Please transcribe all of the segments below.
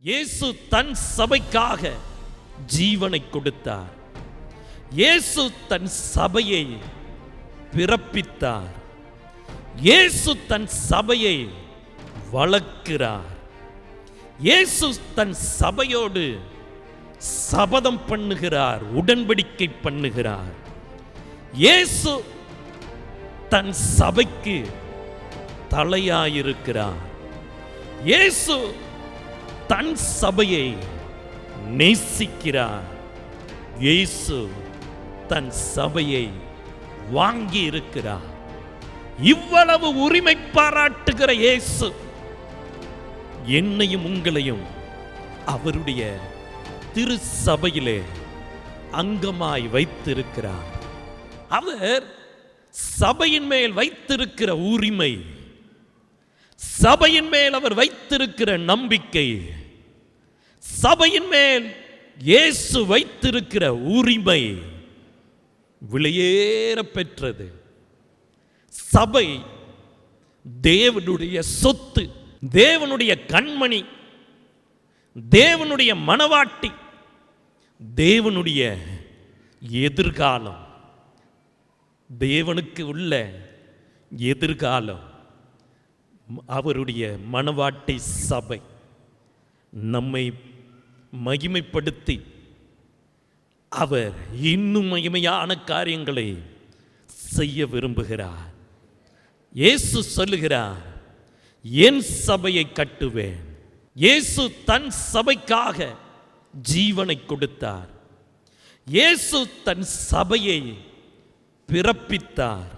இயேசு தன் சபைக்காக ஜீவனை கொடுத்தார். இயேசு தன் சபையை பிறப்பித்தார். இயேசு தன் சபையை வளர்க்கிறார். இயேசு தன் சபையோடு சபதம் பண்ணுகிறார், உடன்படிக்கை பண்ணுகிறார். இயேசு தன் சபைக்கு தலையாயிருக்கிறார். இயேசு தன் சபையை நேசிக்கிறார். இயேசு தன் சபையை வாங்கி இருக்கிறார். இவ்வளவு உரிமை பாராட்டுகிற இயேசு என்னையும் உங்களையும் அவருடைய திரு சபையிலே அங்கமாய் வைத்திருக்கிறார். அவர் சபையின் மேல் வைத்திருக்கிற உரிமை, சபையின் மேல் அவர் வைத்திருக்கிற நம்பிக்கை, சபையின் மேல் இயேசு வைத்திருக்கிற உரிமை விலையேற பெற்றது. சபை தேவனுடைய சொத்து, தேவனுடைய கண்மணி, தேவனுடைய மனவாட்டி, தேவனுடைய எதிர்காலம். தேவனுக்கு உள்ள எதிர்காலம் அவருடைய மனவாட்டி சபை. நம்மை மகிமைப்படுத்தி அவர் இன்னும் மகிமையான காரியங்களை செய்ய விரும்புகிறார். இயேசு சொல்லுகிறார், என் சபையை கட்டுவேன். இயேசு தன் சபைக்காக ஜீவனை கொடுத்தார். இயேசு தன் சபையை பிறப்பித்தார்.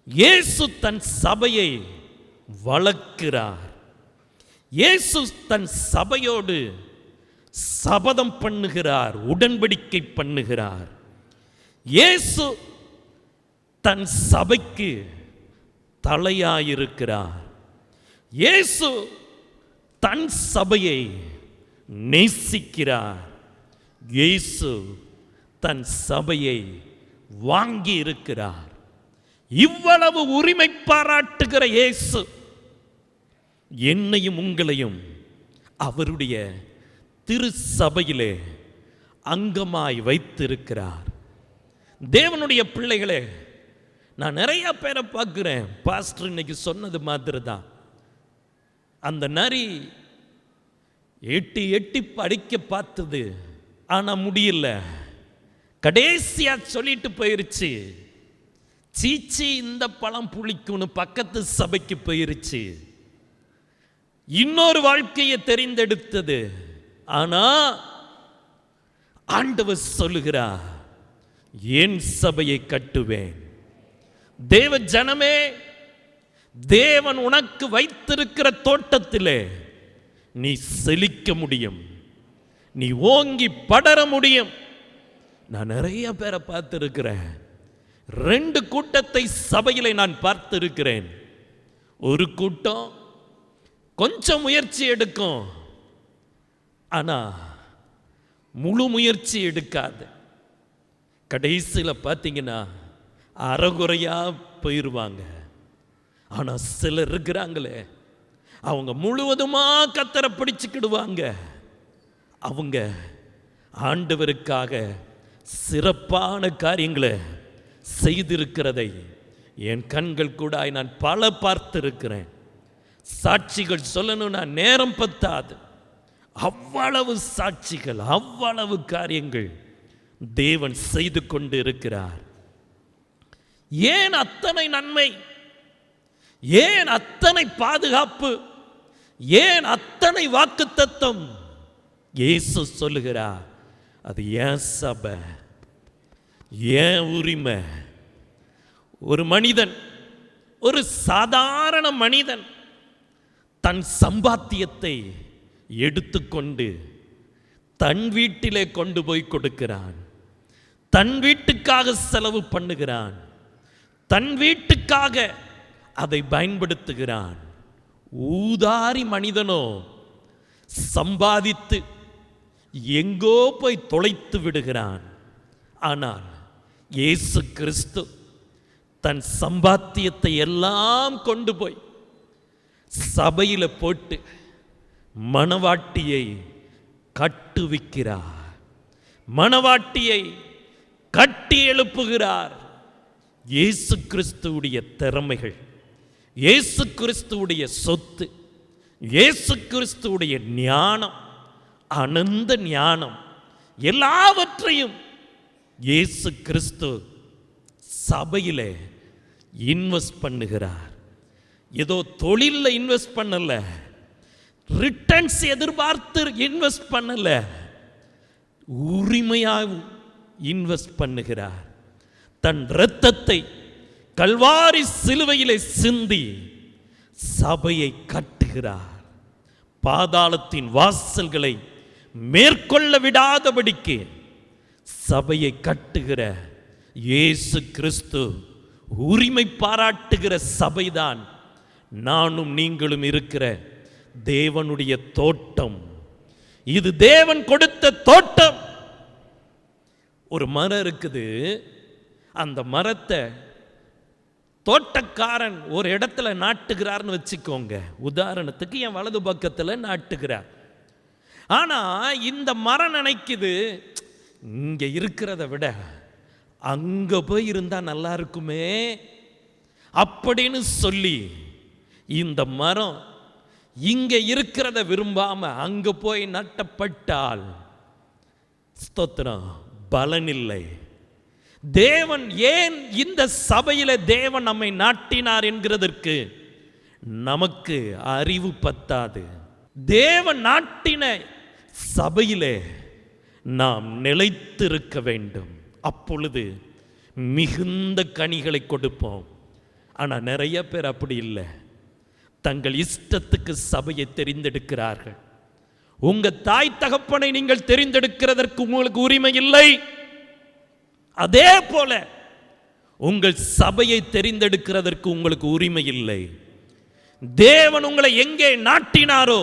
இயேசு தன் சபையை வளர்க்கிறார். இயேசு தன் சபையோடு சபதம் பண்ணுகிறார், உடன்படிக்கை பண்ணுகிறார். இயேசு தன் சபைக்கு தலையாயிருக்கிறார். இயேசு தன் சபையை நேசிக்கிறார். இயேசு தன் சபையை வாங்கி இருக்கிறார். இவ்வளவு உரிமை பாராட்டுகிற இயேசு என்னையும் உங்களையும் அவருடைய திரு சபையிலே அங்கமாய் வைத்திருக்கிறார். தேவனுடைய பிள்ளைகளே, நான் நிறைய பேரை பார்க்கிறேன். பாஸ்டர் இன்னைக்கு சொன்னது மாதிரி தான். அந்த நரி எட்டி எட்டி படிக்க பார்த்தது, ஆனா முடியல. கடைசியா சொல்லிட்டு போயிருச்சு, சீச்சி இந்த பழம் புளிக்கும்னு பக்கத்து சபைக்கு போயிருச்சு. இன்னொரு வாழ்க்கையை தெரிந்தெடுத்தது. ஆனா ஆண்டவர் சொல்லுகிறார், என் சபையை கட்டுவேன். தேவ ஜனமே, தேவன் உனக்கு வைத்திருக்கிற தோட்டத்திலே நீ செழிக்க முடியும், நீ ஓங்கி படர முடியும். நான் நிறைய பேரை பார்த்திருக்கிறேன். 2 கூட்டத்தை சபையிலே நான் பார்த்திருக்கிறேன். ஒரு கூட்டம் கொஞ்சம் முயற்சி எடுக்கும், ஆனா முழு முயற்சி எடுக்காது. கடைசியில் பார்த்தீங்கன்னா அறகுறையா போயிடுவாங்க. ஆனா சிலர் இருக்கிறாங்களே, அவங்க முழுவதுமா கத்தரை பிடிச்சுக்கிடுவாங்க. அவங்க ஆண்டவருக்காக சிறப்பான காரியங்களை செய்திருக்கிறதை என் கண்கள் கூட நான் பல பார்த்திருக்கிறேன். சாட்சிகள் சொல்லணும்னா நேரம் பத்தாது. அவ்வளவு சாட்சிகள், அவ்வளவு காரியங்கள் தேவன் செய்து கொண்டு இருக்கிறார். ஏன் அத்தனை நன்மை, ஏன் அத்தனை பாதுகாப்பு, ஏன் அத்தனை வாக்குத்தத்தம்? இயேசு சொல்லுகிறார், அது ஏன் சபை, ஏன் உரிமை. ஒரு மனிதன், ஒரு சாதாரண மனிதன் தன் சம்பாத்தியத்தை எடுத்துக்கொண்டு தன் வீட்டிலே கொண்டு போய் கொடுக்கிறான். தன் வீட்டுக்காக செலவு பண்ணுகிறான். தன் வீட்டுக்காக அதை பயன்படுத்துகிறான். ஊதாரி மனிதனோ சம்பாதித்து எங்கோ போய் தொலைத்து விடுகிறான். ஆனால் இயேசு கிறிஸ்து தன் சம்பாத்தியத்தை எல்லாம் கொண்டு போய் சபையில் போட்டு மணவாட்டியை கட்டுவிக்கிறார், மணவாட்டியை கட்டி எழுப்புகிறார். இயேசு கிறிஸ்துவுடைய திறமைகள், இயேசு கிறிஸ்துவுடைய சொத்து, இயேசு கிறிஸ்துவுடைய ஞானம், அனந்த ஞானம், எல்லாவற்றையும் இயேசு கிறிஸ்து சபையிலே இன்வெஸ்ட் பண்ணுகிறார். ஏதோ தொழிலில் இன்வெஸ்ட் பண்ணல, ரிட்டர்ன்ஸ் எதிர்பார்த்து இன்வெஸ்ட் பண்ணல, உரிமையாக இன்வெஸ்ட் பண்ணுகிறார். தன் இரத்தத்தை கல்வாரி சிலுவையிலே சிந்தி சபையை கட்டுகிறார். பாதாளத்தின் வாசல்களை மேற்கொள்ள விடாதபடிக்கு சபையை கட்டுகிற இயேசு கிறிஸ்து உரிமை பாராட்டுகிற சபைதான் நானும் நீங்களும் இருக்கிற தேவனுடைய தோட்டம். இது தேவன் கொடுத்த தோட்டம். ஒரு மரம் இருக்குது, அந்த மரத்தை தோட்டக்காரன் ஒரு இடத்துல நாட்டுகிறார்னு வச்சுக்கோங்க. உதாரணத்துக்கு என் வலது பக்கத்தில் நாட்டுகிறார். ஆனால் இந்த மரம் நினைக்குது, இங்கே இருக்கிறத விட அங்கே போய் இருந்தால் நல்லா இருக்குமே அப்படின்னு சொல்லி இந்த மரம் இங்கே இருக்கிறத விரும்பாம அங்கே போய் நட்டப்பட்டால் ஸ்தோத்திரம், பலனில்லை. தேவன் ஏன் இந்த சபையில தேவன் நம்மை நாட்டினார் என்கிறதற்கு நமக்கு அறிவு பத்தாது. தேவன் நாட்டின சபையிலே நாம் நிலைத்திருக்க வேண்டும். அப்பொழுது மிகுந்த கனிகளை கொடுப்போம். ஆனால் நிறைய பேர் அப்படி இல்லை, தங்கள் இஷ்டத்துக்கு சபையை தெரிந்தெடுக்கிறார்கள். உங்க தாய் தகப்பனை நீங்கள் தெரிந்தெடுக்கிறதற்கு உங்களுக்கு உரிமை இல்லை. அதே போல உங்கள் சபையை தெரிந்தெடுக்கிறதற்கு உங்களுக்கு உரிமை இல்லை. தேவன் உங்களை எங்கே நாட்டினாரோ,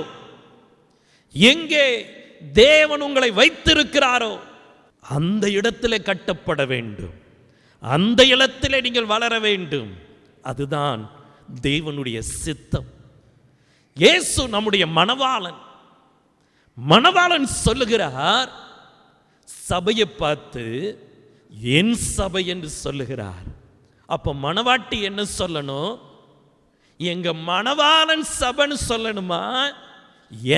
எங்கே தேவன் உங்களை வைத்திருக்கிறாரோ அந்த இடத்திலே கட்டப்பட வேண்டும், அந்த இடத்திலே நீங்கள் வளர வேண்டும். அதுதான் தேவனுடைய சித்தம். இயேசு நம்முடைய மணவாளன். மணவாளன் சொல்லுகிறார், சபையை பார்த்து என் சபை என்று சொல்லுகிறார். அப்ப மணவாட்டி என்ன சொல்லணும்? எங்க மணவாளன் சபைன்னு சொல்லணுமா,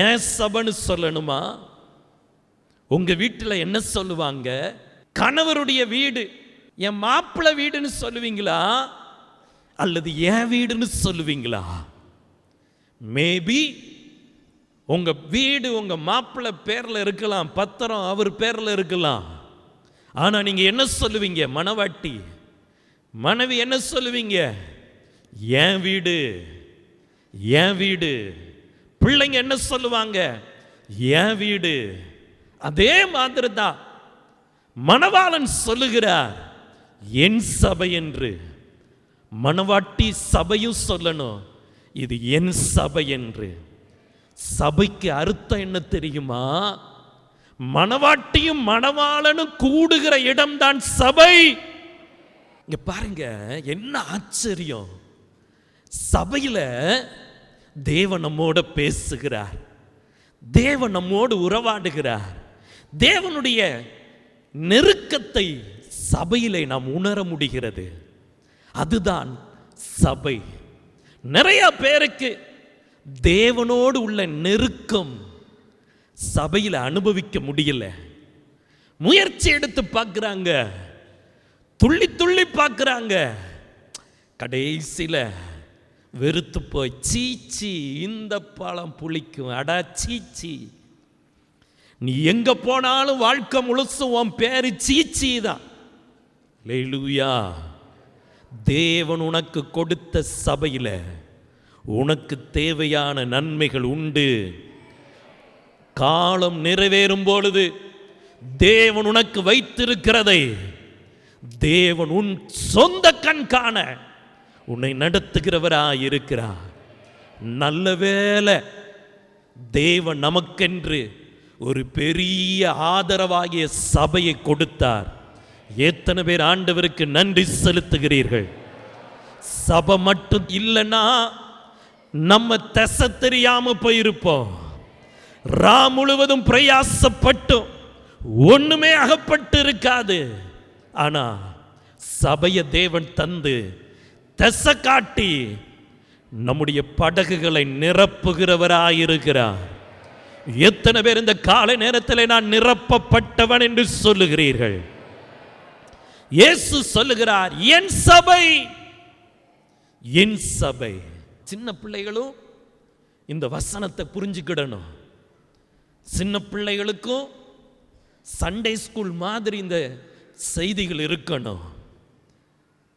ஏன் சபைன்னு சொல்லணுமா? உங்க வீட்டில் என்ன சொல்லுவாங்க? கணவருடைய வீடு என் மாப்பிள்ளை வீடுன்னு சொல்லுவீங்களா, அல்லது என் வீடுன்னு சொல்லுவீங்களா? மேபி உங்க வீடு உங்க மாப்பிள்ளை பேர்ல இருக்கலாம், பத்திரம் அவர் பேர்ல இருக்கலாம். ஆனா நீங்க என்ன சொல்லுவீங்க? மணவாட்டி மனைவி என்ன சொல்லுவீங்க? என் வீடு, என் வீடு. பிள்ளைங்க என்ன சொல்லுவாங்க? என் வீடு. அதே மாதிரி தான் மணவாளன் சொல்லுகிறார், என் சபை என்று. மணவாட்டி சபையும் சொல்லணும், இது என் சபை என்று. சபைக்கு அர்த்தம் என்ன தெரியுமா? மணவாட்டியும் மணவாளனும் கூடுகிற இடம்தான் சபை. இங்க பாருங்க, என்ன ஆச்சரியம்! சபையில தேவன் நம்மோட பேசுகிறார், தேவன் நம்மோடு உறவாடுகிறார். தேவனுடைய நெருக்கத்தை சபையிலே நாம் உணர முடிகிறது. அதுதான் சபை. நிறைய பேருக்கு தேவனோடு உள்ள நெருக்கம் சபையில் அனுபவிக்க முடியல. முயற்சி எடுத்து பார்க்குறாங்க, துள்ளி துள்ளி பார்க்குறாங்க, கடைசியில் வெறுத்து போய் சீச்சி இந்த பழம் புளிக்கும், அடா சீச்சி, நீ எங்க போனாலும் வாழ்க்கை முழுசும் உன் பேரு சீச்சி தான். அல்லேலூயா. தேவன் உனக்கு கொடுத்த சபையில உனக்கு தேவையான நன்மைகள் உண்டு. காலம் நிறைவேறும் பொழுது தேவன் உனக்கு வைத்திருக்கிறதை தேவன் உன் சொந்த கண் காண உன்னை நடத்துகிறவராய் இருக்கிறார். நல்ல வேளை தேவன் நமக்கென்று ஒரு பெரிய ஆதரவாகிய சபையை கொடுத்தார். எத்தனை பேர் ஆண்டவருக்கு நன்றி செலுத்துகிறீர்கள்? சபை மட்டும் இல்லைன்னா நம்ம திசை தெரியாம போயிருப்போம். முழுவதும் பிரயாசப்பட்டும் ஒண்ணுமே அகப்பட்டு இருக்காது. ஆனா சபைய தேவன் தந்து திசை காட்டி நம்முடைய படகுகளை நிரப்புகிறவராயிருக்கிறார். எத்தனை பேர் இந்த காலை நேரத்தில் நான் நிரப்பப்பட்டவன் என்று சொல்லுகிறீர்கள்? இயேசு சொல்லுகிறார், என் சபை, என் சபை. சின்ன பிள்ளைகளும் இந்த வசனத்தை புரிஞ்சுக்கிடணும். சின்ன பிள்ளைகளுக்கும் சண்டே ஸ்கூல் மாதிரி இந்த செய்திகள் இருக்கணும்.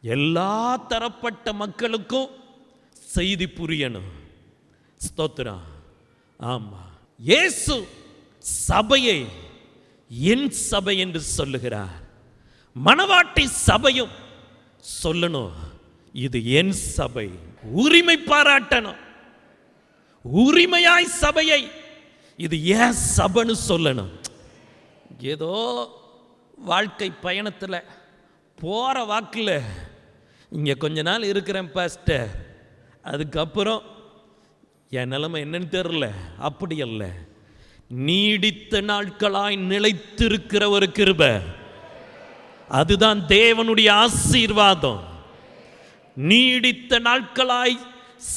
எல்லா தரப்பட்ட மக்களுக்கும் செய்தி புரியணும். ஸ்தோத்திரம். ஆமா, இயேசு சபையை என் சபை என்று சொல்லுகிறார். மணவாட்டி சபையும் சொல்லணும், இது என் சபை. உரிமை பாராட்டணும். உரிமையாய் சபையை இது ஏன் சபைன்னு சொல்லணும். ஏதோ வாழ்க்கை பயணத்தில் போற வாக்கில் இங்கே கொஞ்ச நாள் இருக்கிறேன் பாஸ்டர், அதுக்கப்புறம் என் நிலைமை என்னன்னு தெரியல, அப்படி அல்ல. நீடித்த நாட்களாய் நிலைத்திருக்கிற ஒரு கிருபை, அதுதான் தேவனுடைய ஆசீர்வாதம். நீடித்த நாட்களாய்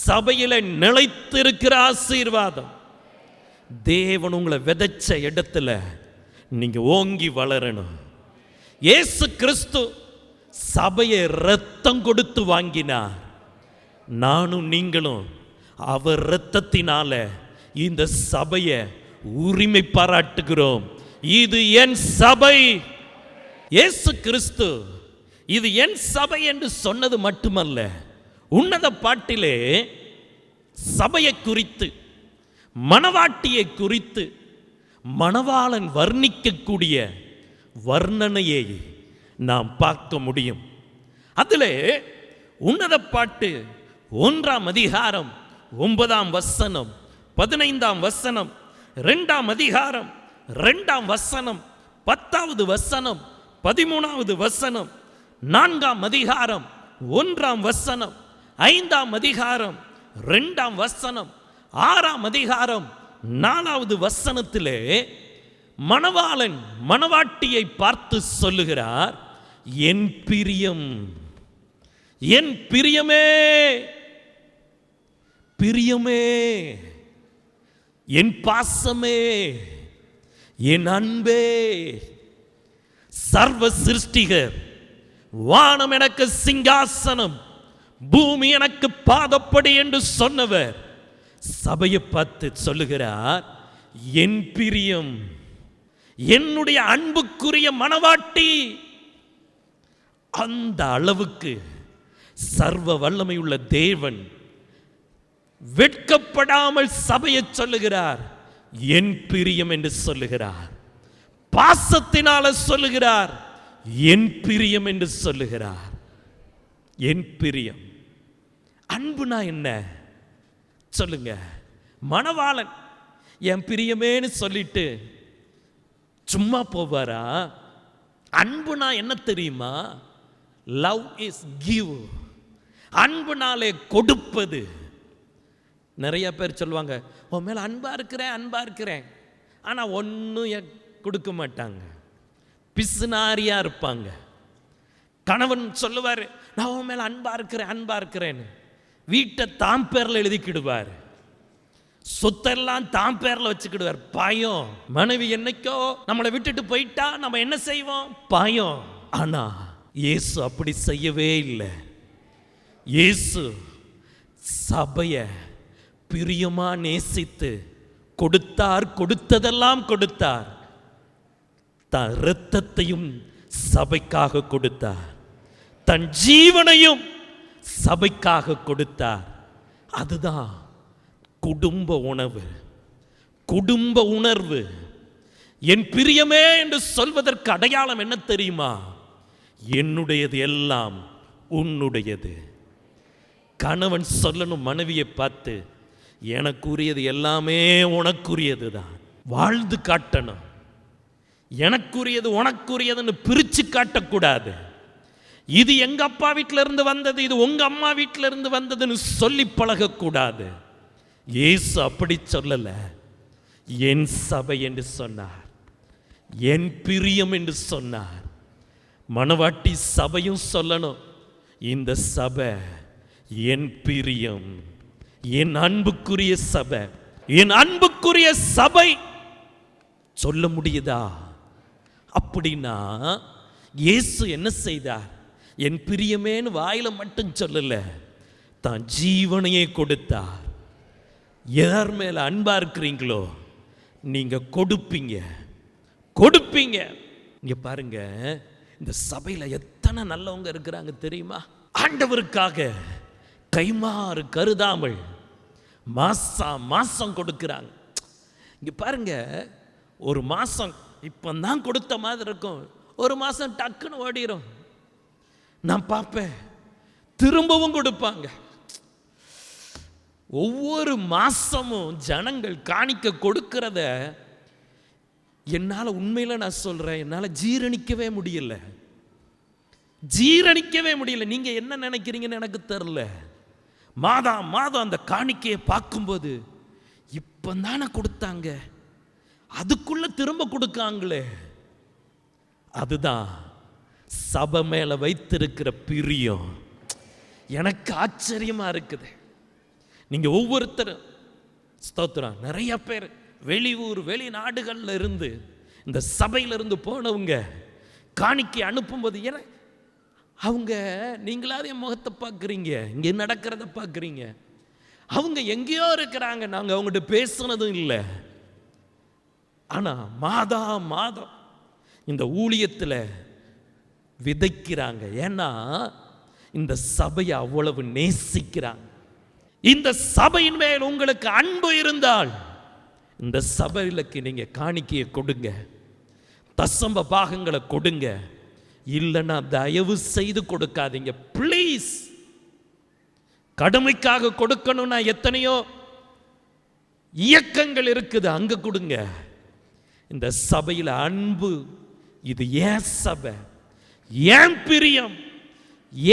சபையில நிலைத்திருக்கிற ஆசீர்வாதம். தேவன் உங்களை விதைச்ச இடத்துல நீங்க ஓங்கி வளரணும். இயேசு கிறிஸ்து சபையை இரத்தம் கொடுத்து வாங்கினார். நானும் நீங்களும் அவர் இரத்தத்தினால இந்த சபையை உரிமை பாராட்டுகிறோம். இது என் சபை. இயேசு கிறிஸ்து இது என் சபை என்று சொன்னது மட்டுமல்ல, உன்னத பாட்டிலே சபையை குறித்து, மணவாட்டியை குறித்து மணவாளன் வர்ணிக்கக்கூடிய வர்ணனையை நாம் பார்க்க முடியும். அதிலே உன்னத பாட்டு 1ஆம் அதிகாரம் 9ஆம் வசனம், 15ஆம் வசனம், 2ஆம் அதிகாரம் 2ஆம் வசனம், 10வது வசனம், 13வது வசனம், 4ஆம் அதிகாரம் 1ஆம் வசனம், 5ஆம் அதிகாரம் 2ஆம் வசனம், 6ஆம் அதிகாரம் 4வது வசனத்திலே மணவாளன் மணவாட்டியை பார்த்து சொல்லுகிறார், என் பிரியம், என் பிரியமே, பிரியமே, என் பாசமே, என் அன்பே. சர்வ சிருஷ்டிகர், வானம் எனக்கு சிங்காசனம், பூமி எனக்கு பாதப்படி என்று சொன்னவர் சபையை பார்த்து சொல்லுகிறார், என் பிரியம், என்னுடைய அன்புக்குரிய மணவாட்டி. அந்த அளவுக்கு சர்வ வல்லமையுள்ள தேவன் வெட்கப்படாமல் சபையை சொல்லுகிறார், என் பிரியம் என்று சொல்லுகிறார். பாசத்தினால சொல்லுகிறார், என் பிரியம் என்று சொல்லுகிறார். என் பிரியம். அன்புனா என்ன சொல்லுங்க? மணவாளன் என் பிரியமேன்னு சொல்லிட்டு சும்மா போவாரா? அன்புனா என்ன தெரியுமா? Love is give. அன்புனாலே கொடுப்பது. நிறைய பேர் சொல்லுவாங்க, உன் மேல அன்பா இருக்கிறேன், அன்பா இருக்கிறேன், ஆனா ஒன்னும் கொடுக்க மாட்டாங்க, பிசுனாரியா இருப்பாங்க. கணவன் சொல்லுவார், நான் உன் மேல அன்பா இருக்கிறேன், அன்பா இருக்கிறேன்னு, வீட்டை தாம் பேர்ல எழுதிக்கிடுவார், சொத்தெல்லாம் தாம் பேர்ல வச்சுக்கிடுவார். பயம். மனைவி என்னைக்கோ நம்மளை விட்டுட்டு போயிட்டா நம்ம என்ன செய்வோம்? பயம். ஆனா இயேசு அப்படி செய்யவே இல்லை. இயேசு சபைய பிரியமா நேசித்து கொடுத்தார், கொடுத்ததெல்லாம் கொடுத்தார். தன் இரத்தத்தையும் சபைக்காக கொடுத்தார், தன் ஜீவனையும் சபைக்காக கொடுத்தார். அதுதான் குடும்ப உணவு, குடும்ப உணர்வு. என் பிரியமே என்று சொல்வதற்கு அடையாளம் என்ன தெரியுமா? என்னுடையது எல்லாம் உன்னுடையது. கணவன் சொல்லணும் மனைவியை பார்த்து, எனக்குரியது எல்லாமே உனக்குரியது தான். வாழ்ந்து காட்டணும். எனக்குரியது உனக்குரியதுன்னு பிரிச்சு காட்டக்கூடாது. இது எங்க அப்பா வீட்டில இருந்து வந்தது, இது உங்க அம்மா வீட்டில இருந்து வந்ததுன்னு சொல்லி பழகக்கூடாது. இயேசு அப்படி சொல்லல. என் சபை என்று சொன்னார், என் பிரியம் என்று சொன்னார். மணவாட்டி சபையும் சொல்லணும், இந்த சபை என் பிரியம், என் அன்புக்குரிய சபை. என் அன்புக்குரிய சபை சொல்ல முடியுதா? அப்படின்னா இயேசு என்ன செய்தார்? என் பிரியமேன்னு வாயில மட்டும் சொல்லல, தான் ஜீவனையே கொடுத்தார். யார் மேல அன்பா இருக்கிறீங்களோ நீங்க கொடுப்பீங்க, கொடுப்பீங்க. இங்க பாருங்க, இந்த சபையில எத்தனை நல்லவங்க இருக்கிறாங்க தெரியுமா? ஆண்டவருக்காக கைமாறு கருதாமல் மாசம் கொடுக்கிறாங்க. இங்க பாருங்க, ஒரு மாசம் இப்பதான் கொடுத்த மாதிரி இருக்கும், ஒரு மாசம் டக்குன்னு ஓடிரும். நான் பார்ப்பேன், திரும்பவும் கொடுப்பாங்க. ஒவ்வொரு மாசமும் ஜனங்கள் காணிக்க கொடுக்கிறத என்னால் உண்மையில நான் சொல்றேன், என்னால் ஜீரணிக்கவே முடியல. நீங்க என்ன நினைக்கிறீங்கன்னு எனக்கு தெரியல. மாதம் அந்த காணிக்கையை பார்க்கும்போது இப்பதானே கொடுத்தாங்க, அதுக்குள்ள திரும்ப கொடுக்காங்களே. அதுதான் சபை மேல வைத்திருக்கிற பிரியம். எனக்கு ஆச்சரியமா இருக்குது. நீங்க ஒவ்வொருத்தரும் ஸ்தோத்திரம், நிறைய பேர் வெளியூர் வெளிநாடுகள்ல இருந்து இந்த சபையிலிருந்து போனவங்க காணிக்கை அனுப்பும்போது அவங்க, நீங்களாவது என் முகத்தை பார்க்குறீங்க, இங்கே நடக்கிறத பார்க்குறீங்க. அவங்க எங்கேயோ இருக்கிறாங்க, நாங்கள் அவங்ககிட்ட பேசுனதும் இல்லை. ஆனால் மாதம் இந்த ஊழியத்தில் விதைக்கிறாங்க. ஏன்னா இந்த சபையை அவ்வளவு நேசிக்கிறாங்க. இந்த சபையின் மேல் உங்களுக்கு அன்பு இருந்தால் இந்த சபையிலுக்கு நீங்க காணிக்கையை கொடுங்க, தசம்ப பாகங்களை கொடுங்க. இல்லைன்னா தயவு செய்து கொடுக்காதீங்க ப்ளீஸ். கடமைக்காக கொடுக்கணும்னா எத்தனையோ இயக்கங்கள் இருக்குது, அங்க கொடுங்க. இந்த சபையில் அன்பு, இது ஏன் சபை, ஏன் பிரியம்,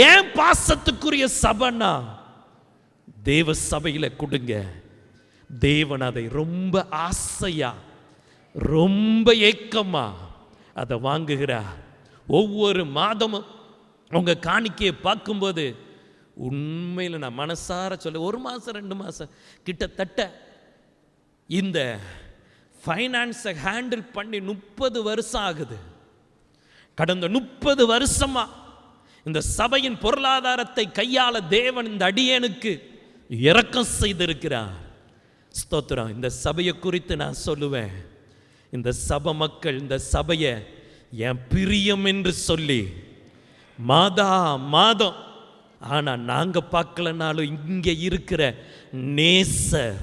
ஏன் பாசத்துக்குரிய சபைன்னா தேவ சபையில கொடுங்க. தேவன் அதை ரொம்ப ஆசையா, ரொம்ப ஏக்கமா அதை வாங்குகிறார். ஒவ்வொரு மாதமும் உங்க காணிக்கையை பார்க்கும்போது உண்மையில் நான் மனசார சொல்ல, ஒரு மாதம் 2 மாதம் கிட்டத்தட்ட இந்த ஃபைனான்ஸை ஹேண்டில் பண்ணி 30 வருஷம் ஆகுது. கடந்த 30 வருஷமா இந்த சபையின் பொருளாதாரத்தை கையாள தேவன் இந்த அடியேனுக்கு இரக்கம் செய்திருக்கிறார். ஸ்தோத்திரம். இந்த சபையை குறித்து நான் சொல்லுவேன், இந்த சபை மக்கள் இந்த சபையை என் பிரியம் என்று சொல்லி மாதம், ஆனா நாங்க பார்க்கலனாலும் இங்க இருக்கிற நேசர்,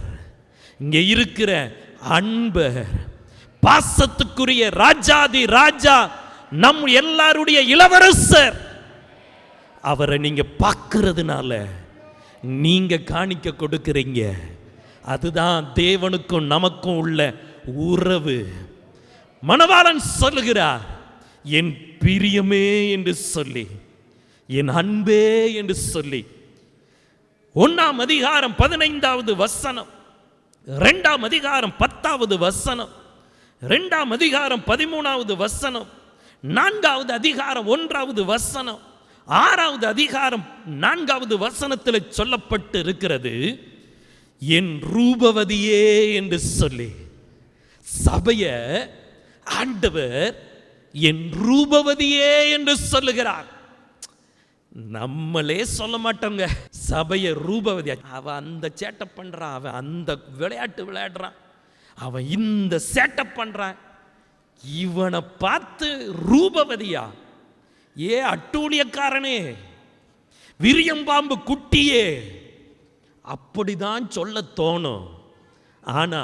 இங்க இருக்கிற அன்பர், பாசத்துக்குரிய ராஜாதி ராஜா, நம் எல்லாருடைய இளவரசர், அவரை நீங்க பார்க்கிறதுனால நீங்க காணிக்க கொடுக்கிறீங்க. அதுதான் தேவனுக்கும் நமக்கும் உள்ள உறவு. மணவாளன் சொல்லுகிறார், என் பிரியமே என்று சொல்லி, என் அன்பே என்று சொல்லி. 1ஆம் அதிகாரம் 15வது வசனம், 2ஆம் அதிகாரம் 10வது வசனம், 2ஆம் அதிகாரம் 13வது வசனம், 4வது அதிகாரம் 1வது வசனம், 6வது அதிகாரம் 4வது வசனத்தில் சொல்லப்பட்டு இருக்கிறது, என் ரூபவதியே என்று சொல்லி. சபைய ஆண்டவர் என் ரூபவதியே என்று சொல்லுகிறார். நம்மளே சொல்ல மாட்டோங்க சபைய ரூபவதி. அவன் அந்த சேட்டை பண்றான், அவன் அந்த விளையாட்டு விளையாடுறான், அவன் இந்த சேட்டை பண்றான், இவனை பார்த்து ரூபவதியா? ஏ அட்டூழியக்காரனே, விரியம்பாம்பு குட்டியே, அப்படிதான் சொல்ல தோணும். ஆனா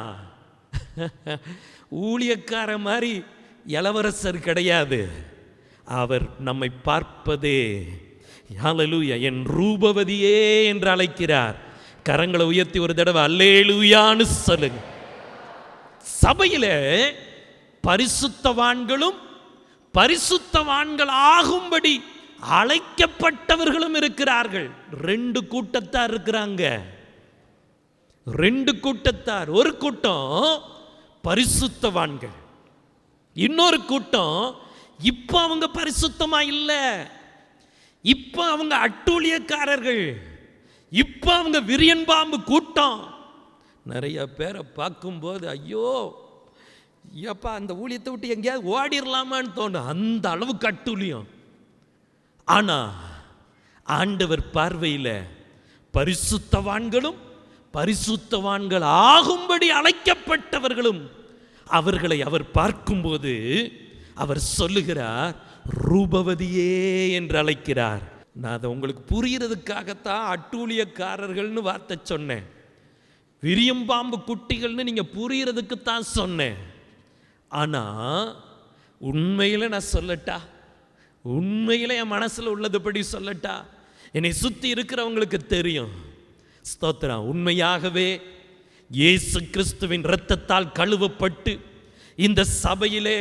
ஊழியக்கார மாதிரி இளவரசர் கிடையாது. அவர் நம்மை பார்ப்பதே ஹல்லேலூயா என் ரூபவதியே என்று அழைக்கிறார். கரங்களை உயர்த்தி ஒரு தடவை அல்லேலூயான்னு சொல்லுங்க. சபையில பரிசுத்தவான்களும் பரிசுத்தவான்கள் ஆகும்படி அழைக்கப்பட்டவர்களும் இருக்கிறார்கள். 2 கூட்டத்தார் இருக்கிறாங்க. 2 கூட்டத்தார். ஒரு கூட்டம் பரிசுத்தவான்கள். இன்னொரு கூட்டம் இப்ப அவங்க பரிசுத்தமா இல்ல, இப்ப அவங்க அட்டூழியக்காரர்கள், இப்ப அவங்க விரியன் பாம்பு கூட்டம். நிறைய பேரை பார்க்கும்போது ஐயோ ஐயப்பா அந்த ஊழியத்தை விட்டு எங்கேயாவது ஓடிடலாமான்னு தோணும், அந்த அளவுக்கு அட்டூழியம். ஆனா ஆண்டவர் பார்வையில் பரிசுத்தவான்களும் பரிசுத்தவான்கள் ஆகும்படி அழைக்கப்பட்டவர்களும் அவர்களை அவர் பார்க்கும்போது அவர் சொல்லுகிறார், ரூபவதியே என்று அழைக்கிறார். நான் அதை உங்களுக்கு புரியறதுக்காகத்தான் அட்டூழியக்காரர்கள்னு வார்த்தை சொன்னேன், விரியம்பாம்பு குட்டிகள்னு நீங்க புரியறதுக்கு தான் சொன்னேன். ஆனா உண்மையில நான் சொல்லட்டா, உண்மையில என் மனசுல உள்ளதுபடி சொல்லட்டா, என்னை சுத்தி இருக்கிறவங்களுக்கு தெரியும். ஸ்தோத்திரம். உண்மையாகவே இயேசு கிறிஸ்துவின் இரத்தத்தால் கழுவப்பட்டு இந்த சபையிலே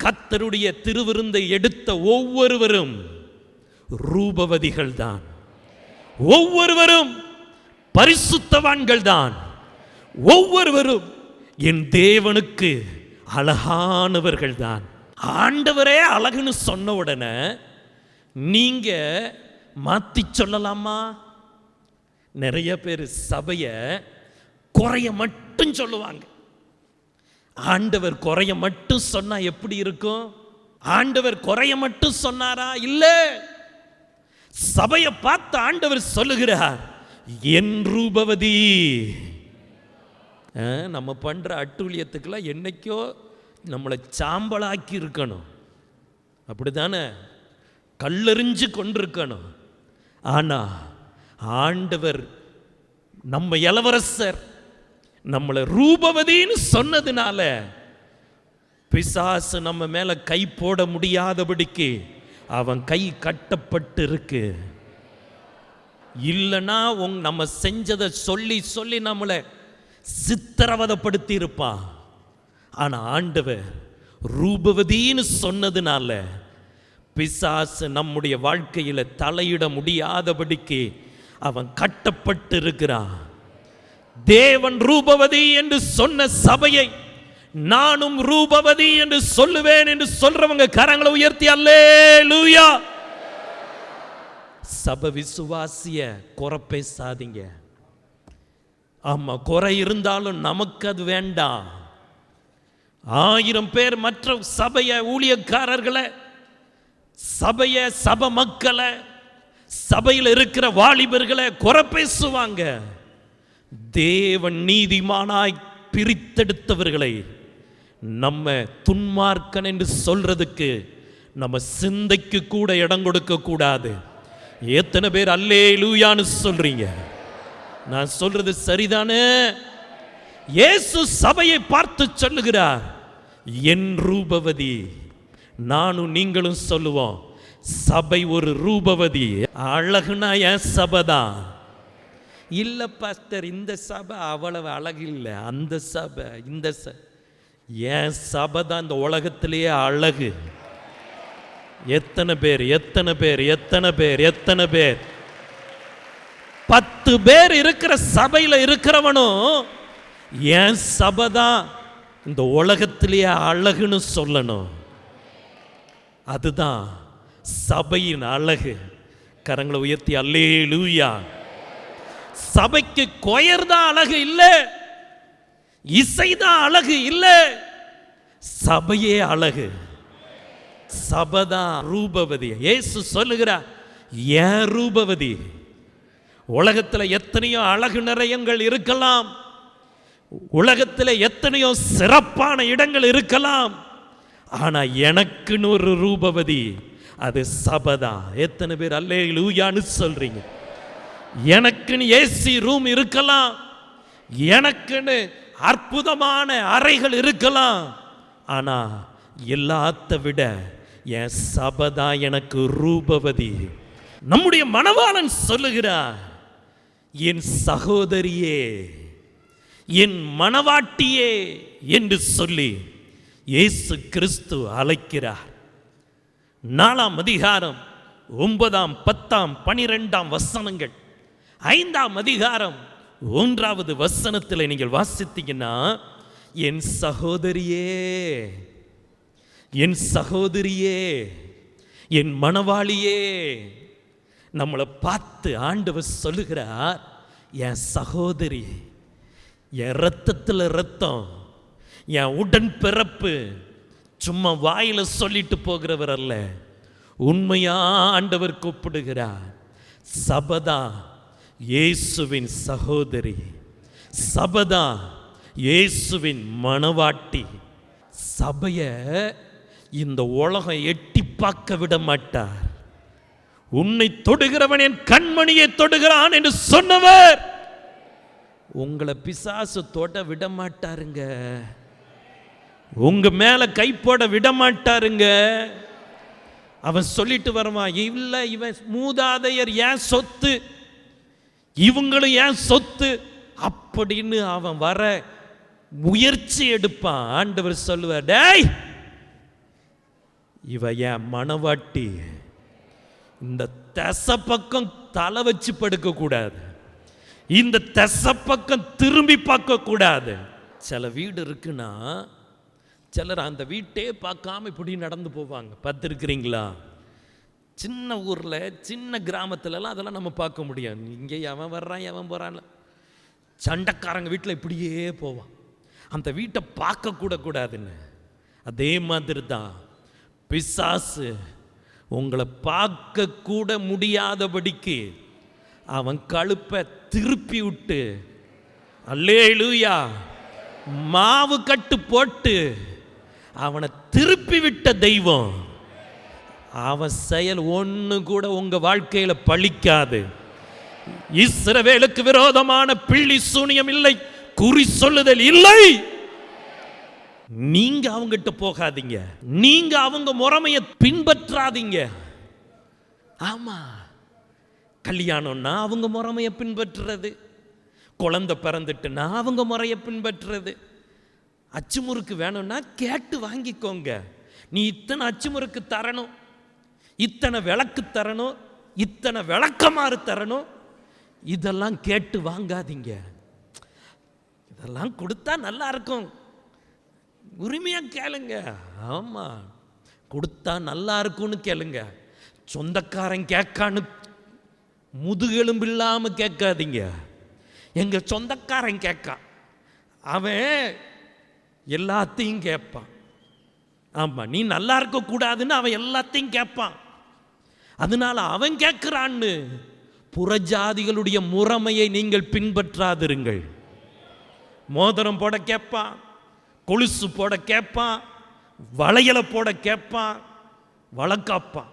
கர்த்தருடைய திருவிருந்தை எடுத்த ஒவ்வொருவரும் ரூபவதிகள் தான், ஒவ்வொருவரும் பரிசுத்தவான்கள் தான், ஒவ்வொருவரும் என் தேவனுக்கு அழகானவர்கள் தான். ஆண்டவரே அழகுன்னு சொன்ன உடனே நீங்க மாத்தி சொல்லலாமா? நிறைய பேர் சபைய குறைய மட்டும் சொல்லுவாங்க. ஆண்டவர் குறைய மட்டும் சொன்னா எப்படி இருக்கும்? ஆண்டவர் குறைய மட்டும் சொன்னாரா? இல்ல, சபையை பார்த்து ஆண்டவர் சொல்லுகிறார், என் ரூபவதி. நம்ம பண்ற அட்டூழியத்துக்கெல்லாம் என்னைக்கோ நம்மளை சாம்பலாக்கி இருக்கணும், அப்படித்தானே? கல்லெறிஞ்சு கொண்டிருக்கணும். ஆனா ஆண்டவர் நம்ம இளவரசர் நம்மளை ரூபவதின்னு சொன்னதுனால பிசாசு நம்ம மேல கை போட முடியாதபடிக்கு அவன் கை கட்டப்பட்டு இருக்கு. இல்லைன்னா நம்ம செஞ்சதை சொல்லி சொல்லி நம்மளை சித்திரவதைப்படுத்தி இருப்பான். ஆனா ஆண்டவர் ரூபவதின்னு சொன்னதுனால பிசாசு நம்முடைய வாழ்க்கையில தலையிட முடியாதபடிக்கு அவன் கட்டப்பட்டு இருக்கிறான். தேவன் ரூபவதி என்று சொன்ன சபையை நானும் ரூபவதி என்று சொல்லுவேன் என்று சொல்றவங்க கரங்களை உயர்த்தி அல்லேலூயா. சபை விசுவாசிய குறை பேசாதீங்க. ஆமா, குறை இருந்தாலும் நமக்கு அது வேண்டாம். 1000 பேர் மற்ற சபைய ஊழியக்காரர்களை, சபைய சபை மக்களை, சபையில் இருக்கிற வாலிபர்களை குறை பேசுவாங்க. தேவன் நீதிமானாய் பிரித்தெடுத்தவர்களை நம்ம துன்மார்க்கன் என்று சொல்றதுக்கு நம்ம சிந்தைக்கு கூட இடம் கொடுக்க கூடாது. எத்தனை பேர் அல்லேலூயான்னு சொல்றீங்க? நான் சொல்றது சரிதானே? இயேசு சபையை பார்த்து சொல்லுகிறார், என் ரூபவதி. நானும் நீங்களும் சொல்லுவோம், சபை ஒரு ரூபவதி. அழகுனா என் சபைதான். இல்ல பாஸ்டர், இந்த சபை அவ்வளவு அழகு இல்லை, அந்த சபை இந்த என் சபை தான் இந்த உலகத்திலேயே அழகு. எத்தனை பேர் எத்தனை பேர் எத்தனை பேர் எத்தனை பேர் 10 பேர் இருக்கிற சபையில் இருக்கிறவனும் என் சபை தான் இந்த உலகத்திலேயே அழகுன்னு சொல்லணும். அதுதான் சபையின் அழகு. கரங்களை உயர்த்தி அல்லேலூயா. சபைக்கு கொயர் தான் அழகு இல்லை, இசைதான் அழகு இல்லை, சபையே அழகு. சபைதான் ரூபவதி. இயேசு சொல்லுகிறார், ஏன் ரூபவதி? உலகத்தில் எத்தனையோ அழகு நிறையங்கள் இருக்கலாம், உலகத்தில் எத்தனையோ சிறப்பான இடங்கள் இருக்கலாம், ஆனா எனக்குன்னு ஒரு ரூபவதி, அது சபைதான். எத்தனை பேர் அல்லேலூயான்னு சொல்றீங்க? எனக்குன்னு ஏசி ரூம் இருக்கலாம், எனக்குன்னு அற்புதமான அறைகள் இருக்கலாம், ஆனா எல்லாத்த விட என் சபைதான் எனக்கு ரூபவதி. நம்முடைய மணவாளன் சொல்லுகிறார், என் சகோதரியே, என் மணவாட்டியே என்று சொல்லி இயேசு கிறிஸ்து அழைக்கிறார். 4ஆம் அதிகாரம் 9ஆம் 10ஆம் 12ஆம் வசனங்கள், 5ஆம் அதிகாரம் 1வது வசனத்தில் நீங்கள் வாசித்தீங்கன்னா, என் சகோதரியே, என் சகோதரியே, என் மணவாளியே. நம்மளை பார்த்து ஆண்டவர் சொல்லுகிறார், என் சகோதரி, என் இரத்தத்தில் இரத்தம், என் உடன் பிறப்பு. சும்மா வாயில சொல்லிட்டு போகிறவர் அல்ல, உண்மையா ஆண்டவர் கூப்பிடுகிறார். சபதா இயேசுவின் சகோதரி, சபதா இயேசுவின் மணவாட்டி. சபைய இந்த உலகம் எட்டி பார்க்க விட மாட்டார். உன்னை தொடுகிறவன் என் கண்மணியை தொடுகிறான் என்று சொன்னவர் உங்களை பிசாசு தொட விட மாட்டாருங்க. உங்க மேல கை போட விட மாட்டாருங்க. அவன் சொல்லிட்டு வருவான், இல்ல இவன் மூதாதையர் ஏன் சொத்து, இவங்களும் ஏன் சொத்து அப்படின்னு அவன் வர முயற்சி எடுப்பான். ஆண்டவர் சொல்லுவார், டேய் இவ என் மணவாட்டி, இந்த தசை பக்கம் தலை வச்சு படுக்க கூடாது, இந்த தசை பக்கம் திரும்பி பார்க்க கூடாது. சில வீடு இருக்குன்னா சிலர் அந்த வீட்டே பார்க்காம இப்படி நடந்து போவாங்க, பார்த்துருக்கிறீங்களா? சின்ன ஊரில் சின்ன கிராமத்துலலாம் அதெல்லாம் நம்ம பார்க்க முடியாது. இங்கே எவன் வர்றான் எவன் போகிறான், சண்டைக்காரங்க வீட்டில் இப்படியே போவான், அந்த வீட்டை பார்க்க கூட கூடாதுன்னு. அதே மாதிரி தான் பிசாசு உங்களை பார்க்க கூட முடியாதபடிக்கு அவன் கழுப்பை திருப்பி விட்டு, அல்லேலூயா, மாவு கட்டு போட்டு அவனை திருப்பி விட்ட தெய்வம். அவன் செயல் ஒன்று கூட உங்க வாழ்க்கையில பலிக்காது. இஸ்ரவேலுக்கு விரோதமான பிள்ளி சூனியம் இல்லை, குறி சொல்லுதல் இல்லை. நீங்க அவங்கிட்ட போகாதீங்க, நீங்க அவங்க முறைமையை பின்பற்றாதீங்க. ஆமா, கல்யாணம்னா அவங்க முறைமையை பின்பற்றுறது, குழந்தை பிறந்துட்டுனா அவங்க முறையை பின்பற்றுறது. அச்சுமுறுக்கு வேணும்னா கேட்டு வாங்கிக்கோங்க. நீ இத்தனை அச்சுமுறுக்கு தரணும், இத்தனை விளக்கு தரணும், இத்தனை விளக்கமாறு தரணும், இதெல்லாம் கேட்டு வாங்காதீங்க. இதெல்லாம் கொடுத்தா நல்லா இருக்கும், உரிமையா கேளுங்க. ஆமா, கொடுத்தா நல்லா இருக்கும்னு கேளுங்க. சொந்தக்காரன் கேட்கான்னு முதுகெலும்பு இல்லாம கேட்காதீங்க. எங்க சொந்தக்காரன் கேட்கான், அவன் எல்லாத்தையும் கேட்பான். ஆமா, நீ நல்லா இருக்க கூடாதுன்னு அவன் எல்லாத்தையும் கேட்பான். அதனால அவன் கேட்கிறான்னு புறஜாதிகளுடைய முறைமையை நீங்கள் பின்பற்றாதிருங்கள். மோதிரம் போட கேட்பான், கொலுசு போட கேட்பான், வளையலை போட கேட்பான், வளக்காப்பான்,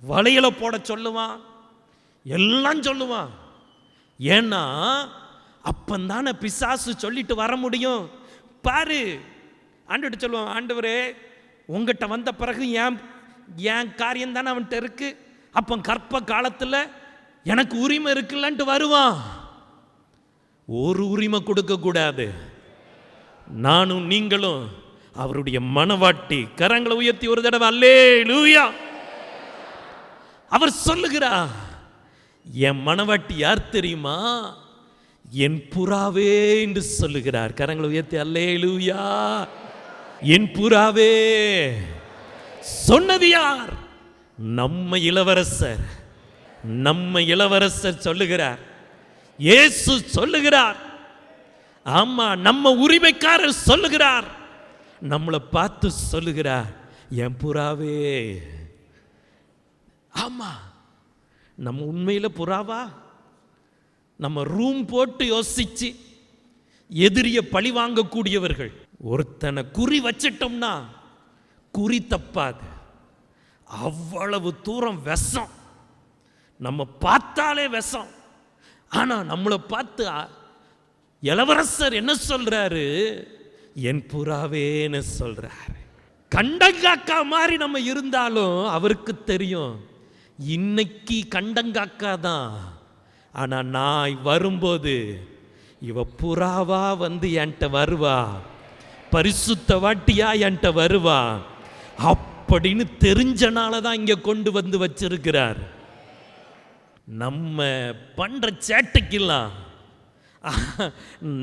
வளையலை போட சொல்லுவான், எல்லாம் சொல்லுவான். ஏன்னா அப்பந்தானே பிசாசு சொல்லிட்டு வர முடியும். பாரு, ஆண்டவர்கிட்ட சொல்லுவான், ஆண்டவரே உங்ககிட்ட வந்த பிறகு என் காரியம் தானே அவன்கிட்ட இருக்கு, அப்போ கற்ப காலத்தில் எனக்கு உரிமை இருக்குல்லன்ட்டு வருவான். ஒரு உரிமை கொடுக்க கூடாது. நானும் நீங்களும் அவருடைய மணவாட்டி. கரங்களை உயர்த்தி ஒரு தடவை அல்லேலூயா. அவர் சொல்லுகிறார், என் மணவாட்டி யார் தெரியுமா? என் புறாவே என்று சொல்லுகிறார். கரங்களை உயர்த்தி அல்லேலூயா. என் புறாவே சொன்னது யார்? நம்ம இளவரசர், நம்ம இளவரசர் சொல்லுகிறார், இயேசு சொல்லுகிறார். ஆமா, நம்ம உரிமைக்காரர் சொல்லுகிறார், நம்மளை பார்த்து சொல்லுகிறார், என் புறாவே. ஆமா, நம்ம உண்மையில புறாவா? நம்ம ரூம் போட்டு யோசிச்சு எதிரிய பழி வாங்கக்கூடியவர்கள். ஒருத்தனை குறி வச்சிட்டோம்னா குறி தப்பாது. அவ்வளவு தூரம் விஷம், நம்ம பார்த்தாலே விஷம். ஆனா நம்மளை பார்த்து இளவரசர் என்ன சொல்றாரு? என் புறாவேன்னு சொல்றாரு. கண்டங்காக்கா மாதிரி நம்ம இருந்தாலும் அவருக்கு தெரியும், இன்னைக்கு கண்டங்காக்கா தான், ஆனா நான் வரும்போது இவ புறாவா வந்து என்கிட்ட வருவா, பரிசுத்த வாட்டியா என்கிட்ட வருவா அப்படின்னு தெரிஞ்சனால தான் இங்க கொண்டு வந்து வச்சிருக்கிறார். நம்ம பண்ற சேட்டைக்கெல்லாம்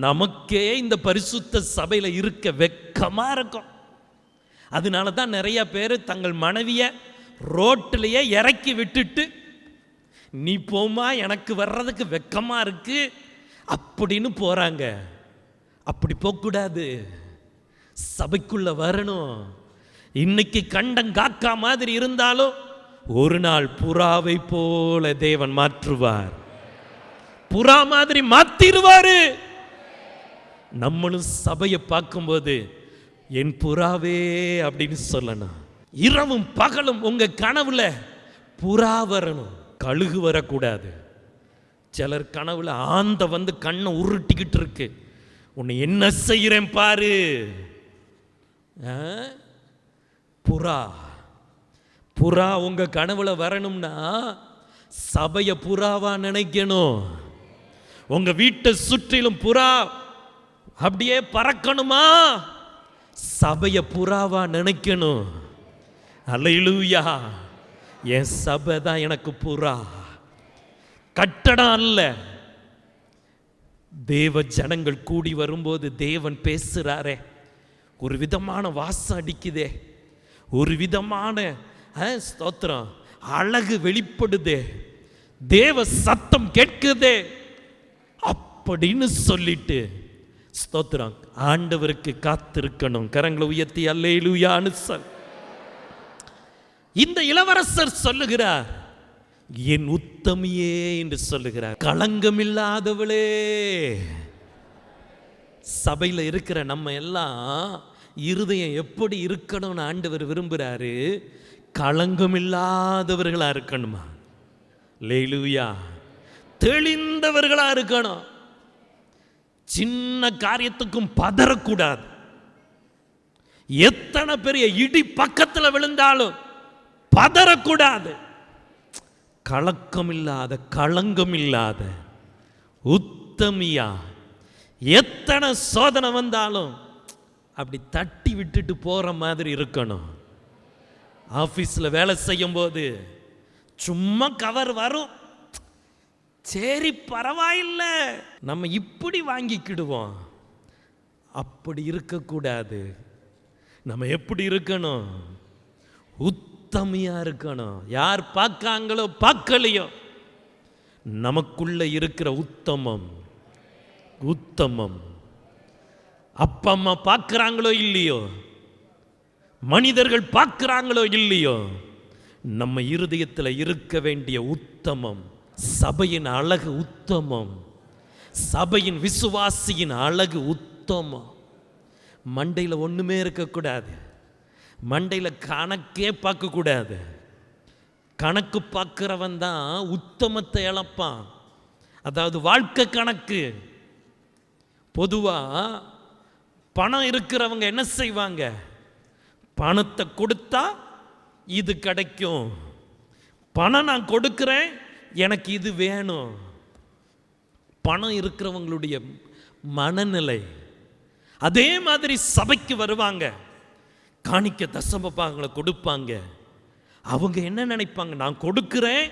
நமக்கே இந்த பரிசுத்த சபையில் இருக்க வெக்கமா இருக்கும். அதனால தான் நிறைய பேர் தங்கள் மனைவியை ரோட்டிலேயே இறக்கி விட்டுட்டு, நீ போமா, எனக்கு வர்றதுக்கு வெக்கமா இருக்கு அப்படின்னு போறாங்க. அப்படி போகக்கூடாது, சபைக்குள்ள வரணும். இன்னைக்கு கண்டங்காக்கா மாதிரி இருந்தாலும் ஒரு நாள் புறாவை போல தேவன் மாற்றுவார். புறா மாதிரி மாத்திருவாரு. நம்மளும் சபையை பார்க்கும்போது என் புறாவே அப்படின்னு சொல்லணும். இரவும் பகலும் உங்க கனவுல புறா வரணும், கழுகு வரக்கூடாது. சிலர் கனவுல ஆந்த வந்து கண்ணை உருட்டிக்கிட்டு இருக்கு, உன்னை என்ன செய்கிறேன் பாரு. புறா புறா உங்க கனவுல வரணும்னா சபைய புறாவா நினைக்கணும். உங்க வீட்டை சுற்றிலும் புறா அப்படியே பறக்கணுமா, சபைய புறாவா நினைக்கணும். அல்லேலூயா. என் சபை தான் எனக்கு புறா, கட்டடம் அல்ல. தேவ ஜனங்கள் கூடி வரும்போது தேவன் பேசுறாரே, ஒரு விதமான வாசம் அடிக்குதே, ஒரு விதமான ஸ்தோத்திரம் அழகு வெளிப்படுதே, தேவ சத்தம் கேட்குதே அப்படின்னு சொல்லிட்டு ஸ்தோத்திரம் ஆண்டவருக்கு காத்திருக்கணும். கரங்களை உயர்த்தி அல்லேலூயான்னு சொல். இந்த இளவரசர் சொல்லுகிறார், என் உத்தமியே என்று சொல்லுகிறார். களங்கமில்லாதவளே. சபையில் இருக்கிற நம்ம எல்லாம் இருதயம் எப்படி இருக்கணும்னு ஆண்டவர் விரும்புகிறாரு? களங்கமில்லாதவர்களா இருக்கணுமா? அல்லேலூயா. தெளிந்தவர்களா இருக்கணும். சின்ன காரியத்துக்கும் பதறக்கூடாது. எத்தனை பெரிய இடி பக்கத்தில் விழுந்தாலும் பதறக்கூடாது. கலக்கமில்லாத, களங்கமில்லாத உத்தமியா. எத்தனை சோதனை வந்தாலும் அப்படி தட்டி விட்டுட்டு போற மாதிரி இருக்கணும். ஆபீஸ்ல வேலை செய்யும் போது சும்மா கவர் வரும், சரி பரவாயில்லை நம்ம இப்படி வாங்கிக்கிடுவோம். அப்படி இருக்கக்கூடாது. நம்ம எப்படி இருக்கணும்? உத்தமியா இருக்கணும். யார் பார்க்காங்களோ பார்க்கலையோ நமக்குள்ள இருக்கிற உத்தமம். உத்தமம் அப்பா அம்மா பார்க்கிறாங்களோ இல்லையோ, மனிதர்கள் பார்க்கிறாங்களோ இல்லையோ, நம்ம இருதயத்தில் இருக்க வேண்டிய உத்தமம். சபையின் அழகு உத்தமம். சபையின் விசுவாசியின் அழகு உத்தமம். மண்டையில் ஒண்ணுமே இருக்கக்கூடாது. மண்டையில் கணக்கே பார்க்கக்கூடாது. கணக்கு பார்க்கிறவன் தான் உத்தமத்தை இழப்பான். அதாவது வாழ்க்கை கணக்கு. பொதுவா பணம் இருக்கிறவங்க என்ன செய்வாங்க? பணத்தை கொடுத்தா இது கிடைக்கும், பணம் நான் கொடுக்கிறேன், எனக்கு இது வேணும். பணம் இருக்கிறவங்களுடைய மனநிலை அதே மாதிரி. சபைக்கு வருவாங்க, காணிக்க தசம பாகங்களை கொடுப்பாங்க. அவங்க என்ன நினைப்பாங்க? நான் கொடுக்கிறேன்,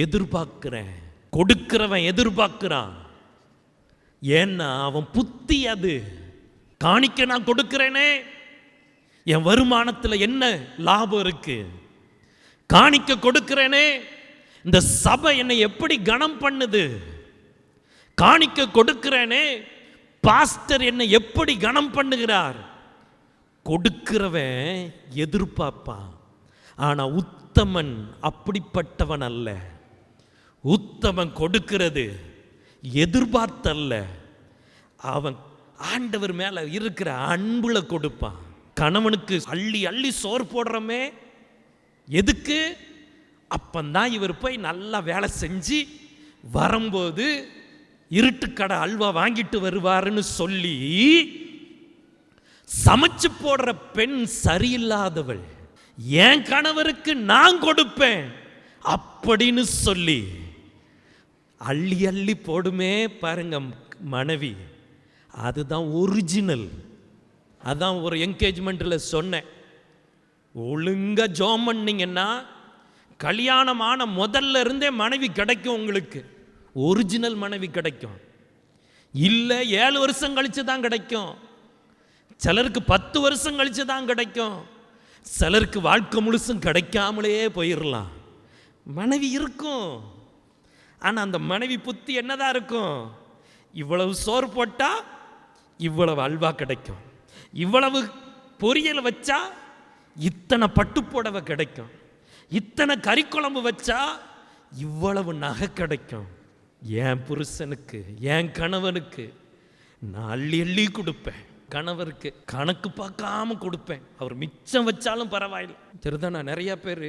எதிர்பார்க்கிறேன். கொடுக்கிறவன் எதிர்பார்க்கிறான். ஏன்னா அவன் புத்தி அது. காணிக்க நான் கொடுக்கிறேனே, என் வருமானத்தில் என்ன லாபம் இருக்கு? காணிக்க கொடுக்கிறேனே, இந்த சபை என்னை எப்படி கனம் பண்ணுது? காணிக்க கொடுக்கிறேனே, பாஸ்டர் என்னை எப்படி கனம் பண்ணுகிறார்? கொடுக்கிறவன் எதிர்பார்ப்பான். ஆனா உத்தமன் அப்படிப்பட்டவன் அல்ல. உத்தமன் கொடுக்கிறது எதிர்பார்த்தல்ல, அவன் ஆண்டவர் மேல இருக்கிற அன்புல கொடுப்பான். கணவனுக்கு அள்ளி அள்ளி சோறு போடுறமே எதுக்கு? அப்பந்தான் இவர் போய் நல்லா வேலை செஞ்சு வரும்போது இருட்டுக்கடை அல்வா வாங்கிட்டு வருவாருன்னு சொல்லி சமைச்சு போடுற பெண் சரியில்லாதவள். என் கணவருக்கு நான் கொடுப்பேன் அப்படின்னு சொல்லி அள்ளி அள்ளி போடுமே பாருங்க மனைவி. அதுதான் ஒரிஜினல். அதான் ஒரு என்கேஜ்மெண்ட்டில் சொன்னேன், ஒழுங்கா ஜோம் பண்ணீங்கன்னா கல்யாணமான முதல்ல இருந்தே மனைவி கிடைக்கும். உங்களுக்கு ஒரிஜினல் மனைவி கிடைக்கும். இல்லை 7 வருஷம் கழிச்சு தான் கிடைக்கும், சிலருக்கு 10 வருஷம் கழிச்சு தான் கிடைக்கும், சிலருக்கு வாழ்க்கை முழுசும் கிடைக்காமலே போயிடலாம். மனைவி இருக்கும், ஆனால் அந்த மனைவி புத்தி என்னதான் இருக்கும்? இவ்வளவு சோறு போட்டால் இவ்வளவு அல்வா கிடைக்கும், இவ்வளவு பொரியல் வச்சா இத்தனை பட்டுப்புடவை கிடைக்கும், இத்தனை கறிக்குழம்பு வச்சா இவ்வளவு நகை கிடைக்கும். என் புருஷனுக்கு, என் கணவனுக்கு நான் அள்ளி அள்ளி கொடுப்பேன். கணவருக்கு கணக்கு பார்க்காம கொடுப்பேன். அவர் மிச்சம் வச்சாலும் பரவாயில்லை. சரிதான். நான் நிறைய பேர்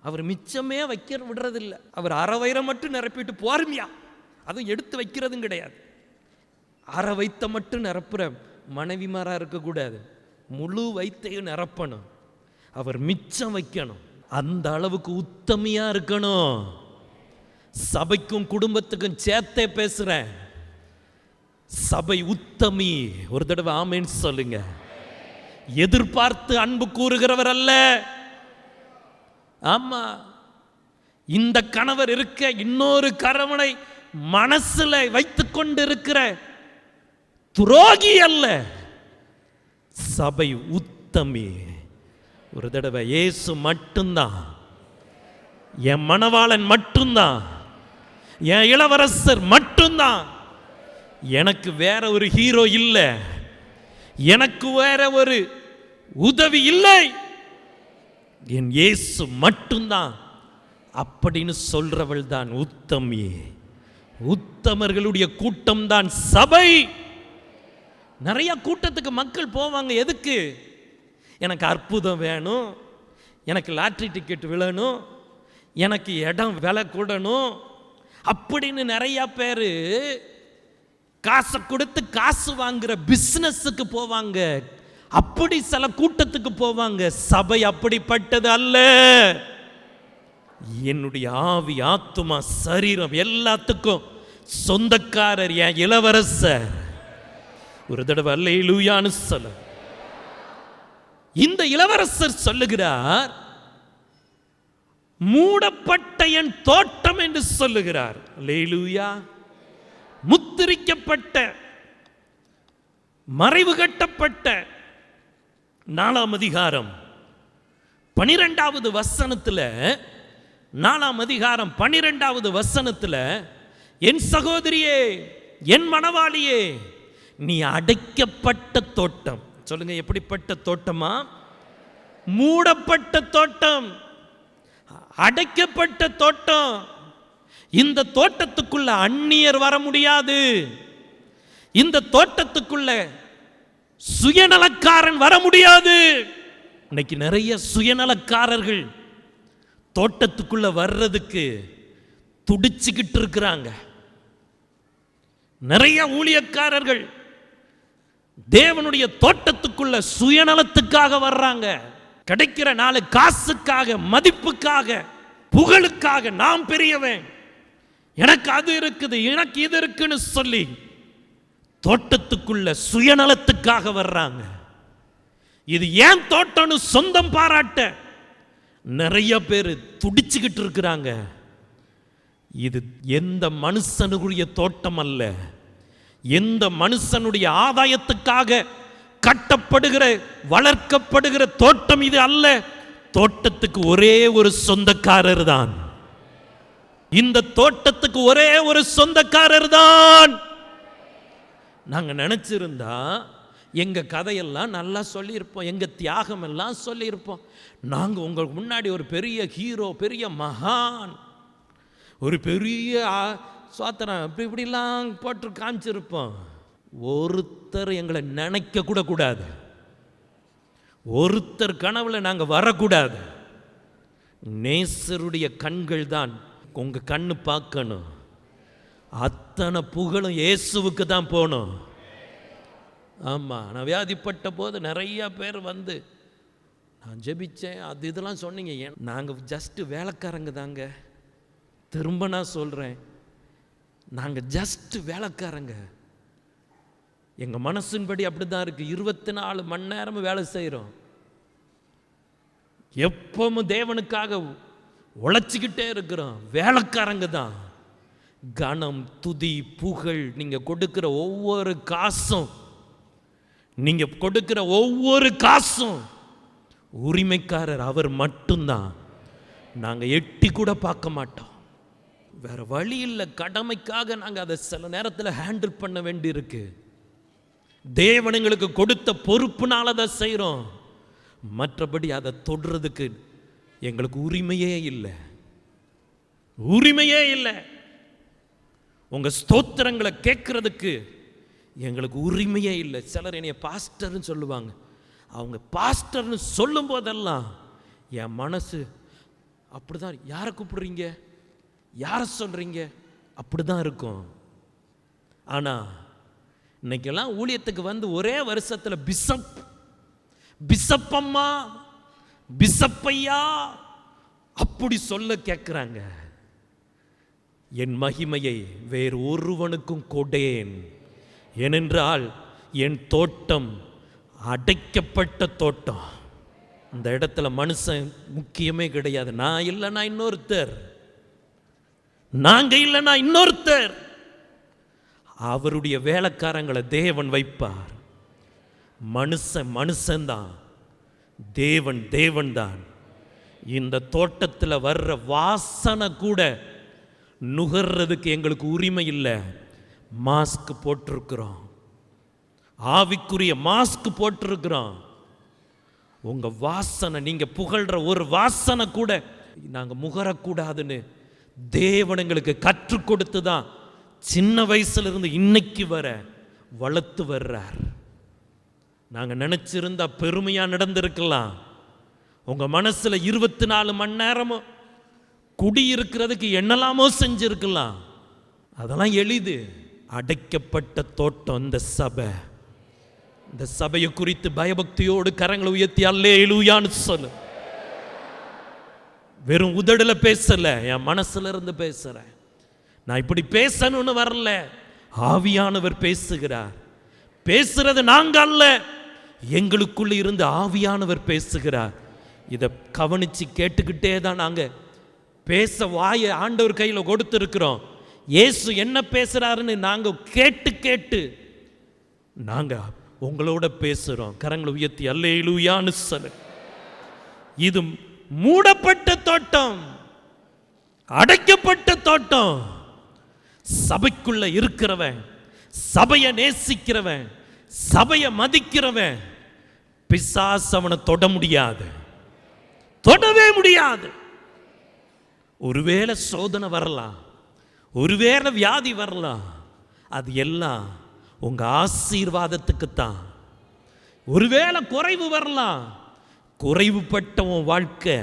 அவர் மிச்சமே வைக்க விடுறதில்லை. அவர் அரை வயிறை மட்டும் நிரப்பிட்டு போருமையா, அதுவும் எடுத்து வைக்கிறதும் கிடையாது. அரை வைத்த மட்டும் நிரப்புற மனைவிமாராக இருக்கக்கூடாது, முழு வைத்தையும் நிரப்பணும். அவர் மிச்சம் வைக்கணும். அந்த அளவுக்கு உத்தமியா இருக்கணும். சபைக்கும் குடும்பத்துக்கும் சேர்த்தே பேசுறேன். சபை உத்தமி. ஒரு தடவை ஆமேன்னு சொல்லுங்க. எதிர்பார்த்து அன்பு கூறுகிறவர் அல்ல. ஆமா, இந்த கணவர் இருக்க இன்னொரு கணவனை மனசுல வைத்துக் கொண்டு இருக்கிற துரோகி அல்ல. சபை உத்தமி. ஒரு தடவை இயேசு மட்டும்தான், என் மணவாளன் மட்டும்தான், என் இளவரசர் மட்டும்தான், எனக்கு வேற ஒரு ஹீரோ இல்லை, எனக்கு வேற ஒரு உதவி இல்லை, என் இயேசு மட்டும்தான் அப்படின்னு சொல்றவள் தான் உத்தமி. உத்தமர்களுடைய கூட்டம் தான் சபை. நிறைய கூட்டத்துக்கு மக்கள் போவாங்க. எதுக்கு? எனக்கு அற்புதம் வேணும், எனக்கு லாட்ரி டிக்கெட் விழணும், எனக்கு இடம் விலை கூடணும் அப்படின்னு நிறைய பேர் காசை கொடுத்து காசு வாங்குற பிஸ்னஸுக்கு போவாங்க. அப்படி சில கூட்டத்துக்கு போவாங்க. சபை அப்படிப்பட்டது அல்ல. என்னுடைய ஆவி, ஆத்துமா, சரீரம் எல்லாத்துக்கும் சொந்தக்காரர் என் இளவரசர். ஒரு தடவை அல்லேலூயான்னு சொல்ல. இந்த இளவரசர் சொல்லுகிறார், மூடப்பட்ட என் தோட்டம் என்று சொல்லுகிறார். அல்லேலூயா. முத்திரிக்கப்பட்ட, மறைவு கட்டப்பட்ட 4ஆம் அதிகாரம் 12வது வசனத்துல, 4ஆம் அதிகாரம் 12வது வசனத்துல, என் சகோதரியே, என் மணவாளியே, நீ அடைக்கப்பட்ட தோட்டம். சொல்லுங்க, எப்படிப்பட்ட தோட்டமா? மூடப்பட்ட தோட்டம், அடைக்கப்பட்ட தோட்டம். இந்த தோட்டத்துக்குள்ள அந்நியர் வர முடியாது. இந்த தோட்டத்துக்குள்ள சுயநலக்காரன் வர முடியாது. இன்னைக்கு நிறைய சுயநலக்காரர்கள் தோட்டத்துக்குள்ள வர்றதுக்கு துடிச்சுக்கிட்டு இருக்கிறாங்க. நிறைய ஊழியக்காரர்கள் தேவனுடைய தோட்டத்துக்குள்ள சுயநலத்துக்காக வர்றாங்க. கிடைக்கிற 4 காசுக்காக, மதிப்புக்காக, புகழுக்காக, நாம் பெரியவன், எனக்கு அது இருக்குது, எனக்கு இது இருக்குன்னு சொல்லி தோட்டத்துக்குள்ள சுயநலத்துக்காக வர்றாங்க. இது ஏன் தோட்டம்னு சொந்தம் பாராட்ட நிறைய பேர் துடிச்சுக்கிட்டு இருக்கிறாங்க. இது எந்த மனுஷனுடைய தோட்டம் அல்ல. எந்த மனுஷனுடைய ஆதாயத்துக்காக கட்டப்படுகிற, வளர்க்கப்படுகிற தோட்டம் இது அல்ல. தோட்டத்துக்கு ஒரே ஒரு சொந்தக்காரர் தான். இந்த தோட்டத்துக்கு ஒரே ஒரு சொந்தக்காரர் தான். நாங்க நினைச்சிருந்தா எங்க கதையெல்லாம் நல்லா சொல்லியிருப்போம், எங்க தியாகம் எல்லாம் சொல்லியிருப்போம். நாங்க உங்களுக்கு முன்னாடி ஒரு பெரிய ஹீரோ, பெரிய மகான், ஒரு பெரிய சோத்திரம் இப்படிலாம் போட்டு காமிச்சிருப்போம். ஒருத்தர் எங்களை நினைக்க கூட கூடாது. ஒருத்தர் கனவுல நாங்க வரக்கூடாது. நேசருடைய கண்கள் தான் உங்க கண்ணு பார்க்கணும். அத்தனை புகழும் இயேசுவுக்கு தான் போகணும். ஆமா, நான் வியாதிப்பட்ட போது நிறைய பேர் வந்து நான் ஜெபிச்சேன், அது இதெல்லாம் சொன்னீங்க. நாங்கள் ஜஸ்ட் வேலைக்காரங்க தாங்க. திரும்ப நான் சொல்கிறேன், நாங்கள் ஜஸ்ட் வேலைக்காரங்க. எங்கள் மனசின்படி அப்படி தான் இருக்குது. 24 மணி நேரமும் வேலை செய்கிறோம். எப்பவும் தேவனுக்காக உழைச்சிக்கிட்டே இருக்கிறோம். வேலைக்காரங்க தான். கனம், துதி, புகழ், நீங்க கொடுக்கிற ஒவ்வொரு காசும், நீங்க கொடுக்கிற ஒவ்வொரு காசும் உரிமைக்காரர் அவர் மட்டும்தான். நாங்க எட்டி கூட பார்க்க மாட்டோம். வேற வழி இல்லை. கடமைக்காக நாங்க அதை சில நேரத்தில் ஹேண்டில் பண்ண வேண்டி இருக்கு. தேவன் எங்களுக்கு கொடுத்த பொறுப்புனால அதை செய்கிறோம். மற்றபடி அதை தொடுறதுக்கு எங்களுக்கு உரிமையே இல்லை. உரிமையே இல்லை. உங்க ஸ்தோத்திரங்களை கேட்கறதுக்கு எங்களுக்கு உரிமையே இல்லை. சிலர் என்னைய பாஸ்டர்னு சொல்லுவாங்க. அவங்க பாஸ்டர்னு சொல்லும் போதெல்லாம் என் மனசு அப்படிதான், யாரை கூப்பிடுறீங்க, யாரை சொல்றீங்க, அப்படிதான் இருக்கும். ஆனா இன்னைக்கெல்லாம் ஊழியத்துக்கு வந்து ஒரே வருஷத்துல பிஷப், பிஷப்பம்மா, பிஷப்பையா அப்படி சொல்ல கேட்கிறாங்க. என் மகிமையை வேறு ஒருவனுக்கும் கொடேன், ஏனென்றால் என் தோட்டம் அடைக்கப்பட்ட தோட்டம். அந்த இடத்துல மனுஷன் முக்கியமே கிடையாது. நான் இல்லைன்னா இன்னொருத்தர், நாங்க இல்லைன்னா இன்னொருத்தர். அவருடைய வேலைக்காரங்களை தேவன் வைப்பார். மனுஷன் மனுஷன்தான், தேவன் தேவன் தான். இந்த தோட்டத்தில் வர்ற வாசனை கூட நுகர்றதுக்கு எங்களுக்கு உரிமை இல்லை. மாஸ்க் போட்டிருக்கிறோம், ஆவிக்குரிய மாஸ்க் போட்டிருக்கிறோம். உங்க வாசனை, நீங்க புகழ்ற ஒரு வாசனை கூட நாங்க முகரக்கூடாதுன்னு தேவன் எங்களுக்கு கற்றுக் கொடுத்து தான் சின்ன வயசுல இருந்து இன்னைக்கு வர வளர்த்து வர்றார். நாங்க நினைச்சிருந்தா பெருமையா நடந்திருக்கலாம். உங்க மனசுல 24 மணி நேரமும் குடியிருக்கிறதுக்கு என்னெல்லாமோ செஞ்சிருக்கலாம். அதெல்லாம் எளிது. அடைக்கப்பட்ட தோட்டம் இந்த சபை. இந்த சபையை குறித்து பயபக்தியோடு கரங்களை உயர்த்தி அல்லேலூயான்னு சொல்லு. வெறும் உதடுல பேசல, என் மனசுல இருந்து பேசுறேன். நான் இப்படி பேசணும்னு வரல, ஆவியானவர் பேசுகிறார். பேசுறது நாங்க அல்ல, எங்களுக்குள்ள இருந்து ஆவியானவர் பேசுகிறார். இதை கவனிச்சு கேட்டுக்கிட்டே தான் நாங்க பேச வாயை ஆண்டவர் கையில கொடுத்திருக்கிறோம். இயேசு என்ன பேசுறாருன்னு நாங்க கேட்டு கேட்டு நாங்க உங்களோட பேசுறோம். கரங்களை உயர்த்தி அல்லேலூயான்னு சொல்லு. இது மூடப்பட்ட தோட்டம், அடைக்கப்பட்ட தோட்டம். சபைக்குள்ள இருக்கிறவன், சபையை நேசிக்கிறவன், சபையை மதிக்கிறவன், பிசாசு அவனை தொட முடியாது, தொடவே முடியாது. ஒருவேளை சோதனை வரலாம், ஒருவேளை வியாதி வரலாம், அது எல்லாம் உங்க ஆசீர்வாதத்துக்கு தான். ஒருவேளை குறைவு வரலாம், குறைவுபட்ட உன் வாழ்க்கை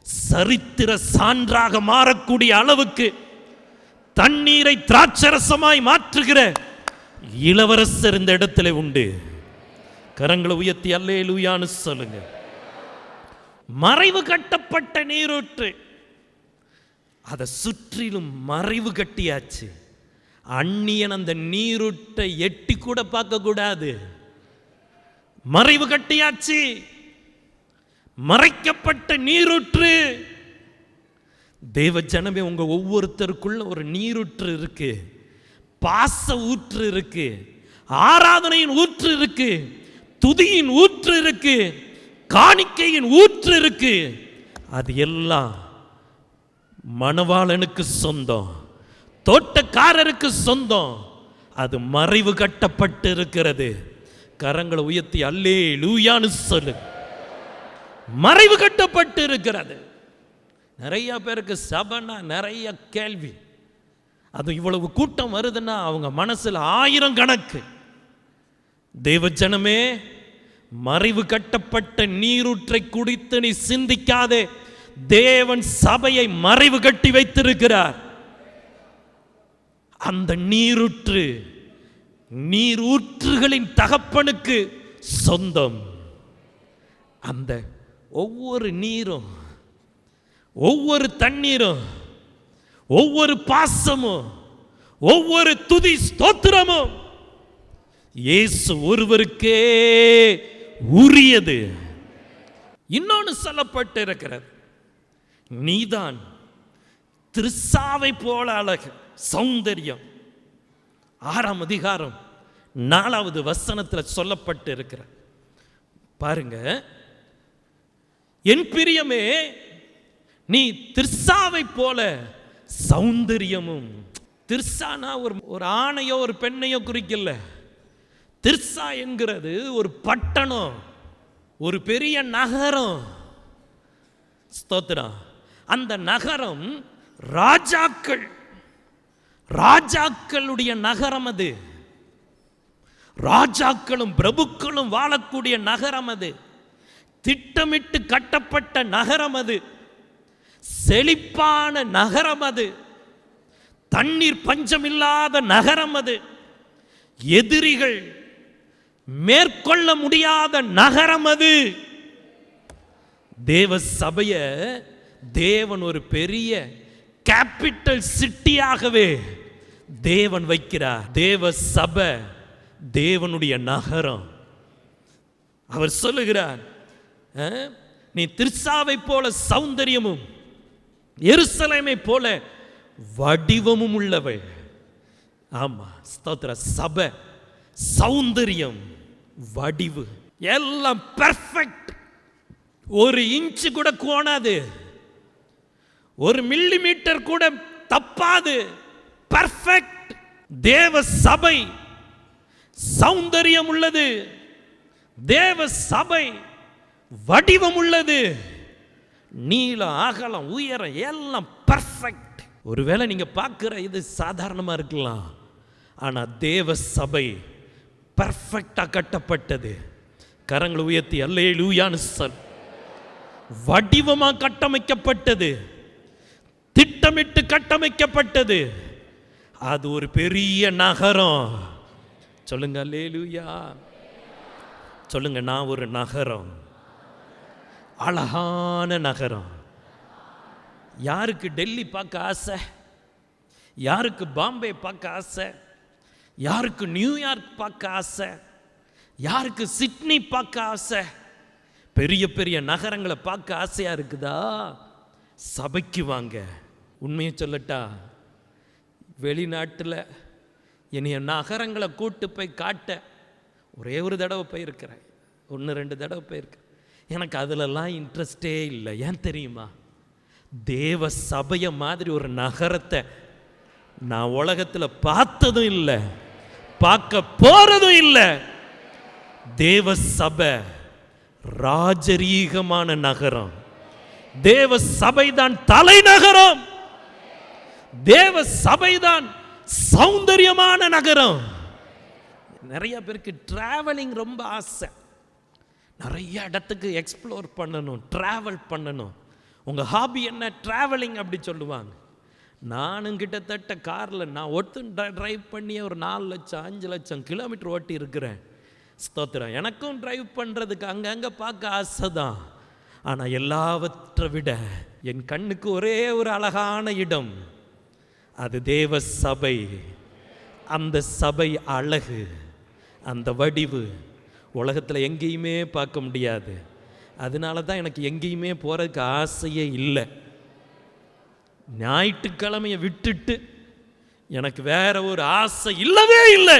சரித்திர சான்றாக மாறக்கூடிய அளவுக்கு தண்ணீரை திராட்சரசமாய் மாற்றுகிற இளவரசர் இந்த இடத்துல உண்டு. கரங்களை உயர்த்தி அல்லேலூயான்னு சொல்லுங்க. மறைவு கட்டப்பட்ட நீரூற்று, அதை சுற்றிலும் மறைவு கட்டியாச்சு. அந்நியன் அந்த நீரூற்றை எட்டி கூட பார்க்க கூடாது. மறைவு கட்டியாச்சு, மறைக்கப்பட்ட நீரூற்று. தேவ ஜனமே, உங்க ஒவ்வொருத்தருக்குள்ள ஒரு நீரூற்று இருக்கு, பாச ஊற்று இருக்கு, ஆராதனையின் ஊற்று இருக்கு, துதியின் ஊற்று இருக்கு, காணிக்கையின் ஊற்று இருக்கு. அது எல்லாம் மணவாளனுக்கு சொந்தம், தோட்டக்காரருக்கு சொந்தம். அது மறைவு கட்டப்பட்டு இருக்கிறது. கரங்களை உயர்த்தி அல்லேலூயான்னு சொல்லு. மறைவு கட்டப்பட்டு இருக்கிறது. நிறைய பேருக்கு சபைனா நிறைய கேள்வி. அது இவ்வளவு கூட்டம் வருதுன்னா அவங்க மனசுல 1000 கணக்கு. தேவ ஜனமே, மறைவு கட்டப்பட்ட நீரூற்றை குடித்து நீ சிந்திக்காதே. தேவன் சபையை மறைவு கட்டி வைத்திருக்கிறார். அந்த நீரூற்று நீரூற்றுகளின் தகப்பனுக்கு சொந்தம். அந்த ஒவ்வொரு நீரும், ஒவ்வொரு தண்ணீரும், ஒவ்வொரு பாசமும், ஒவ்வொரு துதி ஸ்தோத்திரமும் இயேசு ஒருவருக்கே உரியது. இன்னொன்று சொல்லப்பட்டு இருக்கிறது, நீதான் திரிசாவை போல அழகு. சௌந்தரியம். 6ஆம் அதிகாரம் 4வது வசனத்தில் சொல்லப்பட்டு இருக்கிற பாருங்க, என் பிரியமே நீ திர்சாவை போல சௌந்தரியமும். திர்சானா ஒரு ஆணையோ ஒரு பெண்ணையோ குறிக்கல. திர்சா என்கிறது ஒரு பட்டணம், ஒரு பெரிய நகரம். ஸ்தோத்திரம். அந்த நகரம் ராஜாக்களுடைய நகரம். அது ராஜாக்களும் பிரபுக்களும் வாழக்கூடிய நகரம். அது திட்டமிட்டு கட்டப்பட்ட நகரம். அது செழிப்பான நகரம். அது தண்ணீர் பஞ்சமில்லாத நகரம். அது எதிரிகள் மேற்கொள்ள முடியாத நகரம். அது தேவ சபைய தேவன் ஒரு பெரிய கேபிட்டல் சிட்டியாகவே தேவன் வைக்கிறார். தேவ சபை தேவனுடைய நகரம். அவர் சொல்லுகிறார், நீ திர்சாவை போல சௌந்தரியமும் எருசலேமை போல வடிவமும் உள்ளவள். ஆமா, ஸ்தோத்திர. சபை, சௌந்தரியம், வடிவு எல்லாம் பெர்ஃபெக்ட். ஒரு இன்ச்சு கூட கோணாது, ஒரு மில்லிமீட்டர் கூட தப்பாது. பெர்ஃபெக்ட். தேவ சபை சௌந்தரியம் உள்ளது. தேவ சபை வடிவம் உள்ளது. நீளம், அகலம், உயரம் எல்லாம் பெர்ஃபெக்ட். ஒருவேளை நீங்க பார்க்கிற இது சாதாரணமா இருக்கலாம், ஆனா தேவ சபை பெர்ஃபெக்டா கட்டப்பட்டது. கரங்களை உயர்த்தி அல்லேலூயான்னு சொல். வடிவமா கட்டமைக்கப்பட்டது, திட்டமிட்டு கட்டமைக்கப்பட்டது. அது ஒரு பெரிய நகரம். சொல்லுங்க அல்லேலூயா. சொல்லுங்க, நான் ஒரு நகரம், அழகான நகரம். யாருக்கு டெல்லி பார்க்க ஆசை? யாருக்கு பாம்பே பார்க்க ஆசை? யாருக்கு நியூயார்க் பார்க்க ஆசை? யாருக்கு சிட்னி பார்க்க ஆசை? பெரிய பெரிய நகரங்களை பார்க்க ஆசையா இருக்குதா? சபைக்கு வாங்க. உண்மையை சொல்லட்டா, வெளிநாட்டில் என்னைய நகரங்களை கூட்டு போய் காட்ட ஒரே ஒரு தடவை போயிருக்கிறேன், 1-2 தடவை போயிருக்கிறேன். எனக்கு அதிலெல்லாம் இன்ட்ரெஸ்டே இல்லை. ஏன் தெரியுமா? தேவ சபையை மாதிரி ஒரு நகரத்தை நான் உலகத்தில் பார்த்ததும் இல்லை, பார்க்க போறதும் இல்லை. தேவ சபை ராஜரீகமான நகரம். தேவ சபைதான் தலைநகரம். தேவ சபைதான் சௌந்தரியமான நகரம். நிறைய பேருக்கு டிராவலிங் ரொம்ப ஆசை. நிறைய இடத்துக்கு எக்ஸ்ப்ளோர் பண்ணணும், டிராவல் பண்ணணும். உங்க ஹாபி என்ன? டிராவலிங் அப்படி சொல்லுவாங்க. நானும் கிட்டத்தட்ட காரில் நான் டிரைவ் பண்ணி ஒரு 4 லட்சம் 5 லட்சம் கிலோமீட்டர் ஓட்டி இருக்கிறேன். ஸ்தோத்திரம். எனக்கும் டிரைவ் பண்ணுறதுக்கு அங்கங்கே பார்க்க ஆசை தான். ஆனால் எல்லாவற்றை விட என் கண்ணுக்கு ஒரே ஒரு அழகான இடம், அது தேவ சபை. அந்த சபை அழகு, அந்த வடிவு உலகத்தில் எங்கேயுமே பார்க்க முடியாது. அதனால தான் எனக்கு எங்கேயுமே போகிறதுக்கு ஆசையே இல்லை. ஞாயிற்றுக்கிழமையை விட்டுட்டு எனக்கு வேற ஒரு ஆசை இல்லவே இல்லை.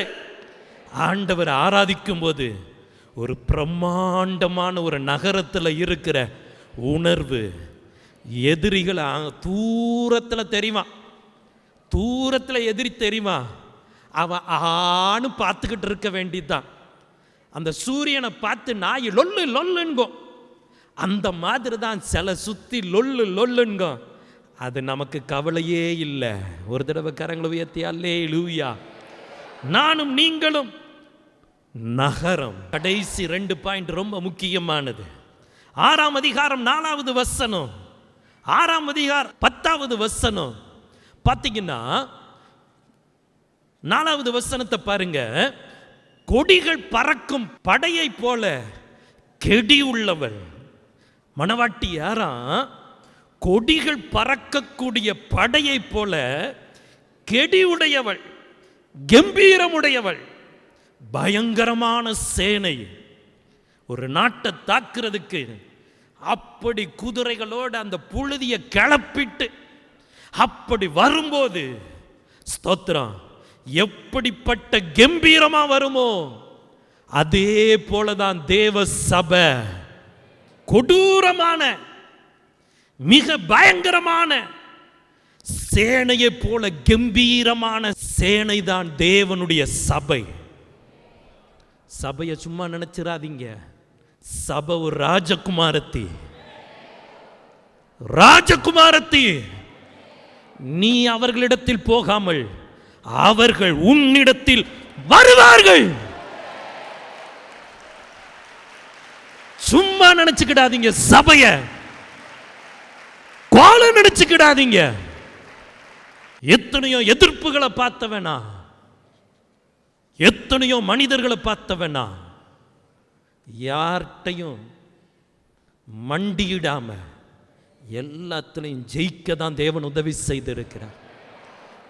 ஆண்டவர் ஆராதிக்கும் போது ஒரு பிரம்மாண்டமான ஒரு நகரத்தில் இருக்கிற உணர்வு, எதிரிகள் தூரத்தில் தெரியுமா, தூரத்தில் எதிரி தெரியுமா, அவன் ஆணு பார்த்துக்கிட்டு இருக்க வேண்டியதுதான். அந்த சூரியனை பார்த்து நாய் லொல்லு லொல்லுங்கோ, அந்த மாதிரி தான் சில சுற்றி லொல்லு லொல்லுங்கோ. அது நமக்கு கவலையே இல்லை. ஒரு தடவை கரங்களை உயர்த்தி அல்லேலூயா. நானும் நீங்களும் நகரம். கடைசி 2 பாயிண்ட் ரொம்ப முக்கியமானது. 6ஆம் அதிகாரம் 4வது வசனம், 6ஆம் அதிகாரம் 10வது வசனம் பார்த்தீங்கன்னா, 4வது வசனத்தை பாருங்க. கொடிகள் பறக்கும் படையை போல கெடி உள்ளவள். மணவாட்டி யாரா? கொடிகள் பறக்கக்கூடிய படையை போல கெடி உடையவள், கம்பீரமுடையவள், பயங்கரமான சேனை. ஒரு நாட்டை தாக்குறதுக்கு அப்படி குதிரைகளோடு அந்த புழுதியை கிளப்பிட்டு அப்படி வரும்போது ஸ்தோத்திரம். எப்படிப்பட்ட கம்பீரமா வருமோ அதே போலதான் தேவ சபை. கொடூரமான மிக பயங்கரமான சேனையை போல கம்பீரமான சேனை தான் தேவனுடைய சபை. சபையை சும்மா நினைச்சிடாதீங்க. சபை ஒரு ராஜகுமாரத்தி. ராஜகுமாரத்தி. நீ அவர்களிடத்தில் போகாமல் அவர்கள் உன்னிடத்தில் வருவார்கள். சும்மா நினைச்சுக்கிடாதீங்க. சபைய கோல நினைச்சுக்கிடாதீங்க. எத்தனையோ எதிர்ப்புகளை பார்த்தவனா, எத்தனையோ மனிதர்களை பார்த்தவனா, யார்கிட்டையும் மண்டியிடாம எல்லாத்திலையும் ஜெயிக்க தான் தேவன் உதவி செய்திருக்கிறார்.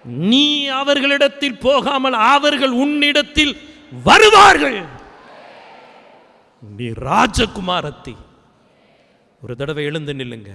நீ அவர்களிடத்தில் போகாமல் அவர்கள் உன்னிடத்தில் வருவார்கள். நீ ராஜகுமாரத்தி. ஒரு தடவை எழுந்து நில்லுங்க.